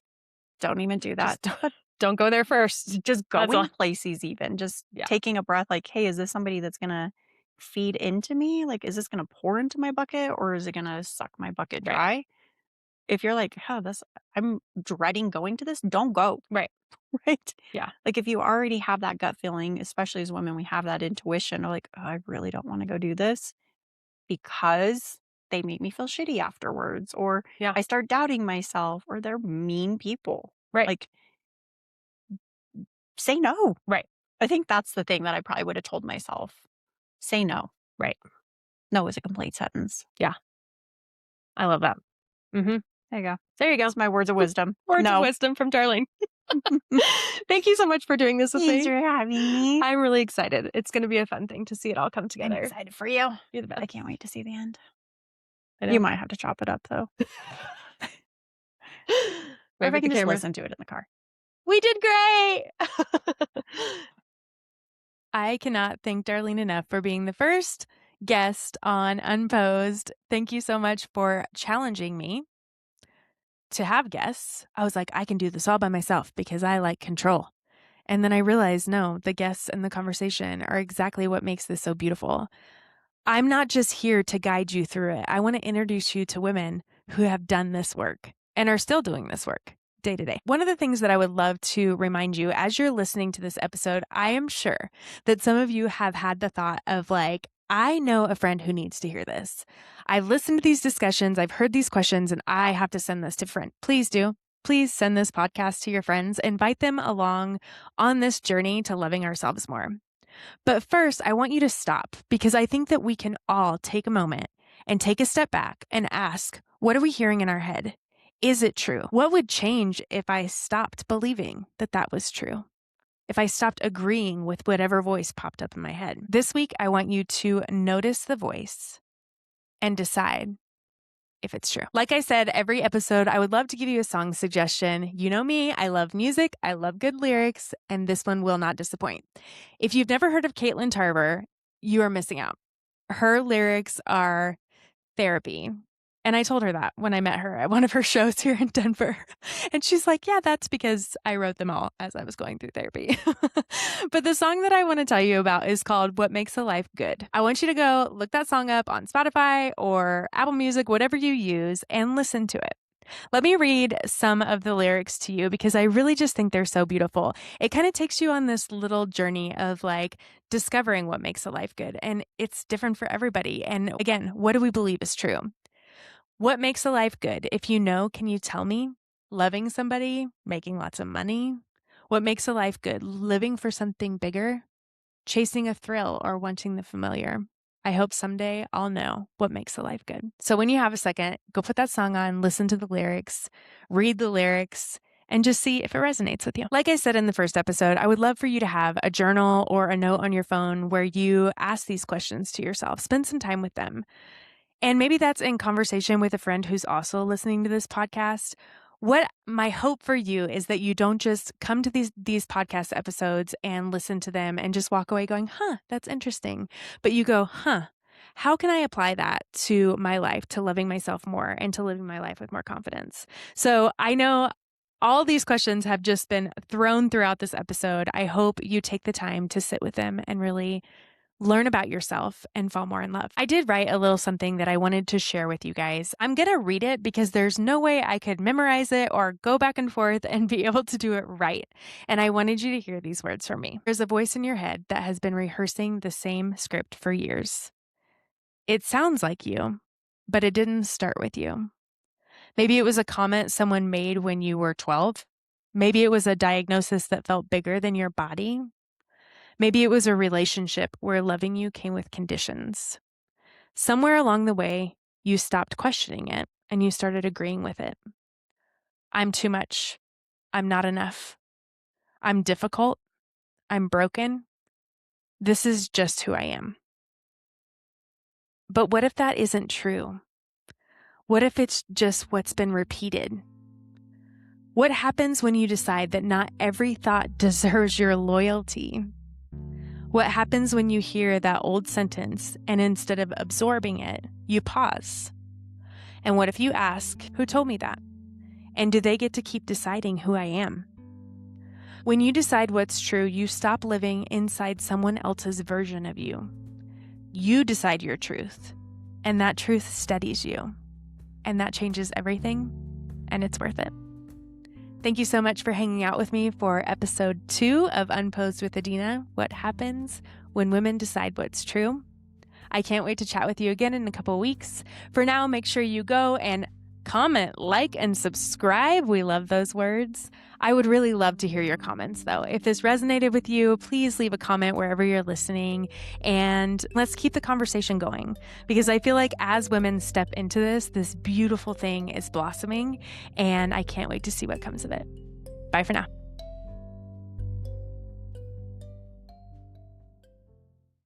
don't even do that. Just don't go there first. Just That's going all. places even, just Yeah. taking a breath like, "Hey, is this somebody that's gonna feed into me? Like, is this gonna pour into my bucket or is it gonna suck my bucket Right. dry?" If you're like, "Huh, this I'm dreading going to this," don't go, Right. right? Yeah. Like, if you already have that gut feeling, especially as women, we have that intuition of like, "Oh, I really don't wanna go do this because they make me feel shitty afterwards," or Yeah. I start doubting myself, or they're mean people. Right. Like, say no. Right. I think that's the thing that I probably would have told myself. Say no. Right. No is a complete sentence. Yeah. I love that. Mm-hmm. There you go. There you go. That's my words of wisdom. Words of No. wisdom from Darlene. Thank you so much for doing this with Thanks me. for having me. I'm really excited. It's going to be a fun thing to see it all come I'm together. excited for you. You're the best. I can't wait to see the end. I know. You might have to chop it up though. Or if I can just listen to it in the car. We did great. I cannot thank Darlene enough for being the first guest on Unposed. Thank you so much for challenging me to have guests. I was like, I can do this all by myself because I like control. And then I realized, no, the guests and the conversation are exactly what makes this so beautiful. I'm not just here to guide you through it. I want to introduce you to women who have done this work and are still doing this work day to day. One of the things that I would love to remind you as you're listening to this episode, I am sure that some of you have had the thought of like, I know a friend who needs to hear this. I've listened to these discussions, I've heard these questions, and I have to send this to a friend. Please do. Please send this podcast to your friends. Invite them along on this journey to loving ourselves more. But first, I want you to stop because I think that we can all take a moment and take a step back and ask, what are we hearing in our head? Is it true? What would change if I stopped believing that that was true? If I stopped agreeing with whatever voice popped up in my head? This week, I want you to notice the voice and decide if it's true. Like I said, every episode, I would love to give you a song suggestion. You know me, I love music, I love good lyrics, and this one will not disappoint. If you've never heard of Caitlin Tarver, you are missing out. Her lyrics are therapy. And I told her that when I met her at one of her shows here in Denver. And she's like, yeah, that's because I wrote them all as I was going through therapy. But the song that I want to tell you about is called What Makes a Life Good. I want you to go look that song up on Spotify or Apple Music, whatever you use, and listen to it. Let me read some of the lyrics to you because I really just think they're so beautiful. It kind of takes you on this little journey of like discovering what makes a life good. And it's different for everybody. And again, what do we believe is true? What makes a life good? If you know, can you tell me? Loving somebody, making lots of money? What makes a life good? Living for something bigger? Chasing a thrill or wanting the familiar? I hope someday I'll know what makes a life good. So when you have a second, go put that song on, listen to the lyrics, read the lyrics, and just see if it resonates with you. Like I said in the first episode, I would love for you to have a journal or a note on your phone where you ask these questions to yourself. Spend some time with them. And maybe that's in conversation with a friend who's also listening to this podcast. What my hope for you is that you don't just come to these podcast episodes and listen to them and just walk away going, that's interesting. But you go, how can I apply that to my life, to loving myself more and to living my life with more confidence? So I know all these questions have just been thrown throughout this episode. I hope you take the time to sit with them and really learn about yourself and fall more in love. I did write a little something that I wanted to share with you guys. I'm going to read it because there's no way I could memorize it or go back and forth and be able to do it right. And I wanted you to hear these words from me. There's a voice in your head that has been rehearsing the same script for years. It sounds like you, but it didn't start with you. Maybe it was a comment someone made when you were 12. Maybe it was a diagnosis that felt bigger than your body. Maybe it was a relationship where loving you came with conditions. Somewhere along the way, you stopped questioning it and you started agreeing with it. I'm too much. I'm not enough. I'm difficult. I'm broken. This is just who I am. But what if that isn't true? What if it's just what's been repeated? What happens when you decide that not every thought deserves your loyalty? What happens when you hear that old sentence and instead of absorbing it, you pause? And what if you ask, who told me that? And do they get to keep deciding who I am? When you decide what's true, you stop living inside someone else's version of you. You decide your truth, and that truth steadies you. And that changes everything, and it's worth it. Thank you so much for hanging out with me for episode 2 of Unposed with Adina, What Happens When Women Decide What's True. I can't wait to chat with you again in a couple weeks. For now, make sure you go and comment, like, and subscribe. We love those words. I would really love to hear your comments, though. If this resonated with you, please leave a comment wherever you're listening, and let's keep the conversation going, because I feel like as women step into this beautiful thing is blossoming, and I can't wait to see what comes of it. Bye for now.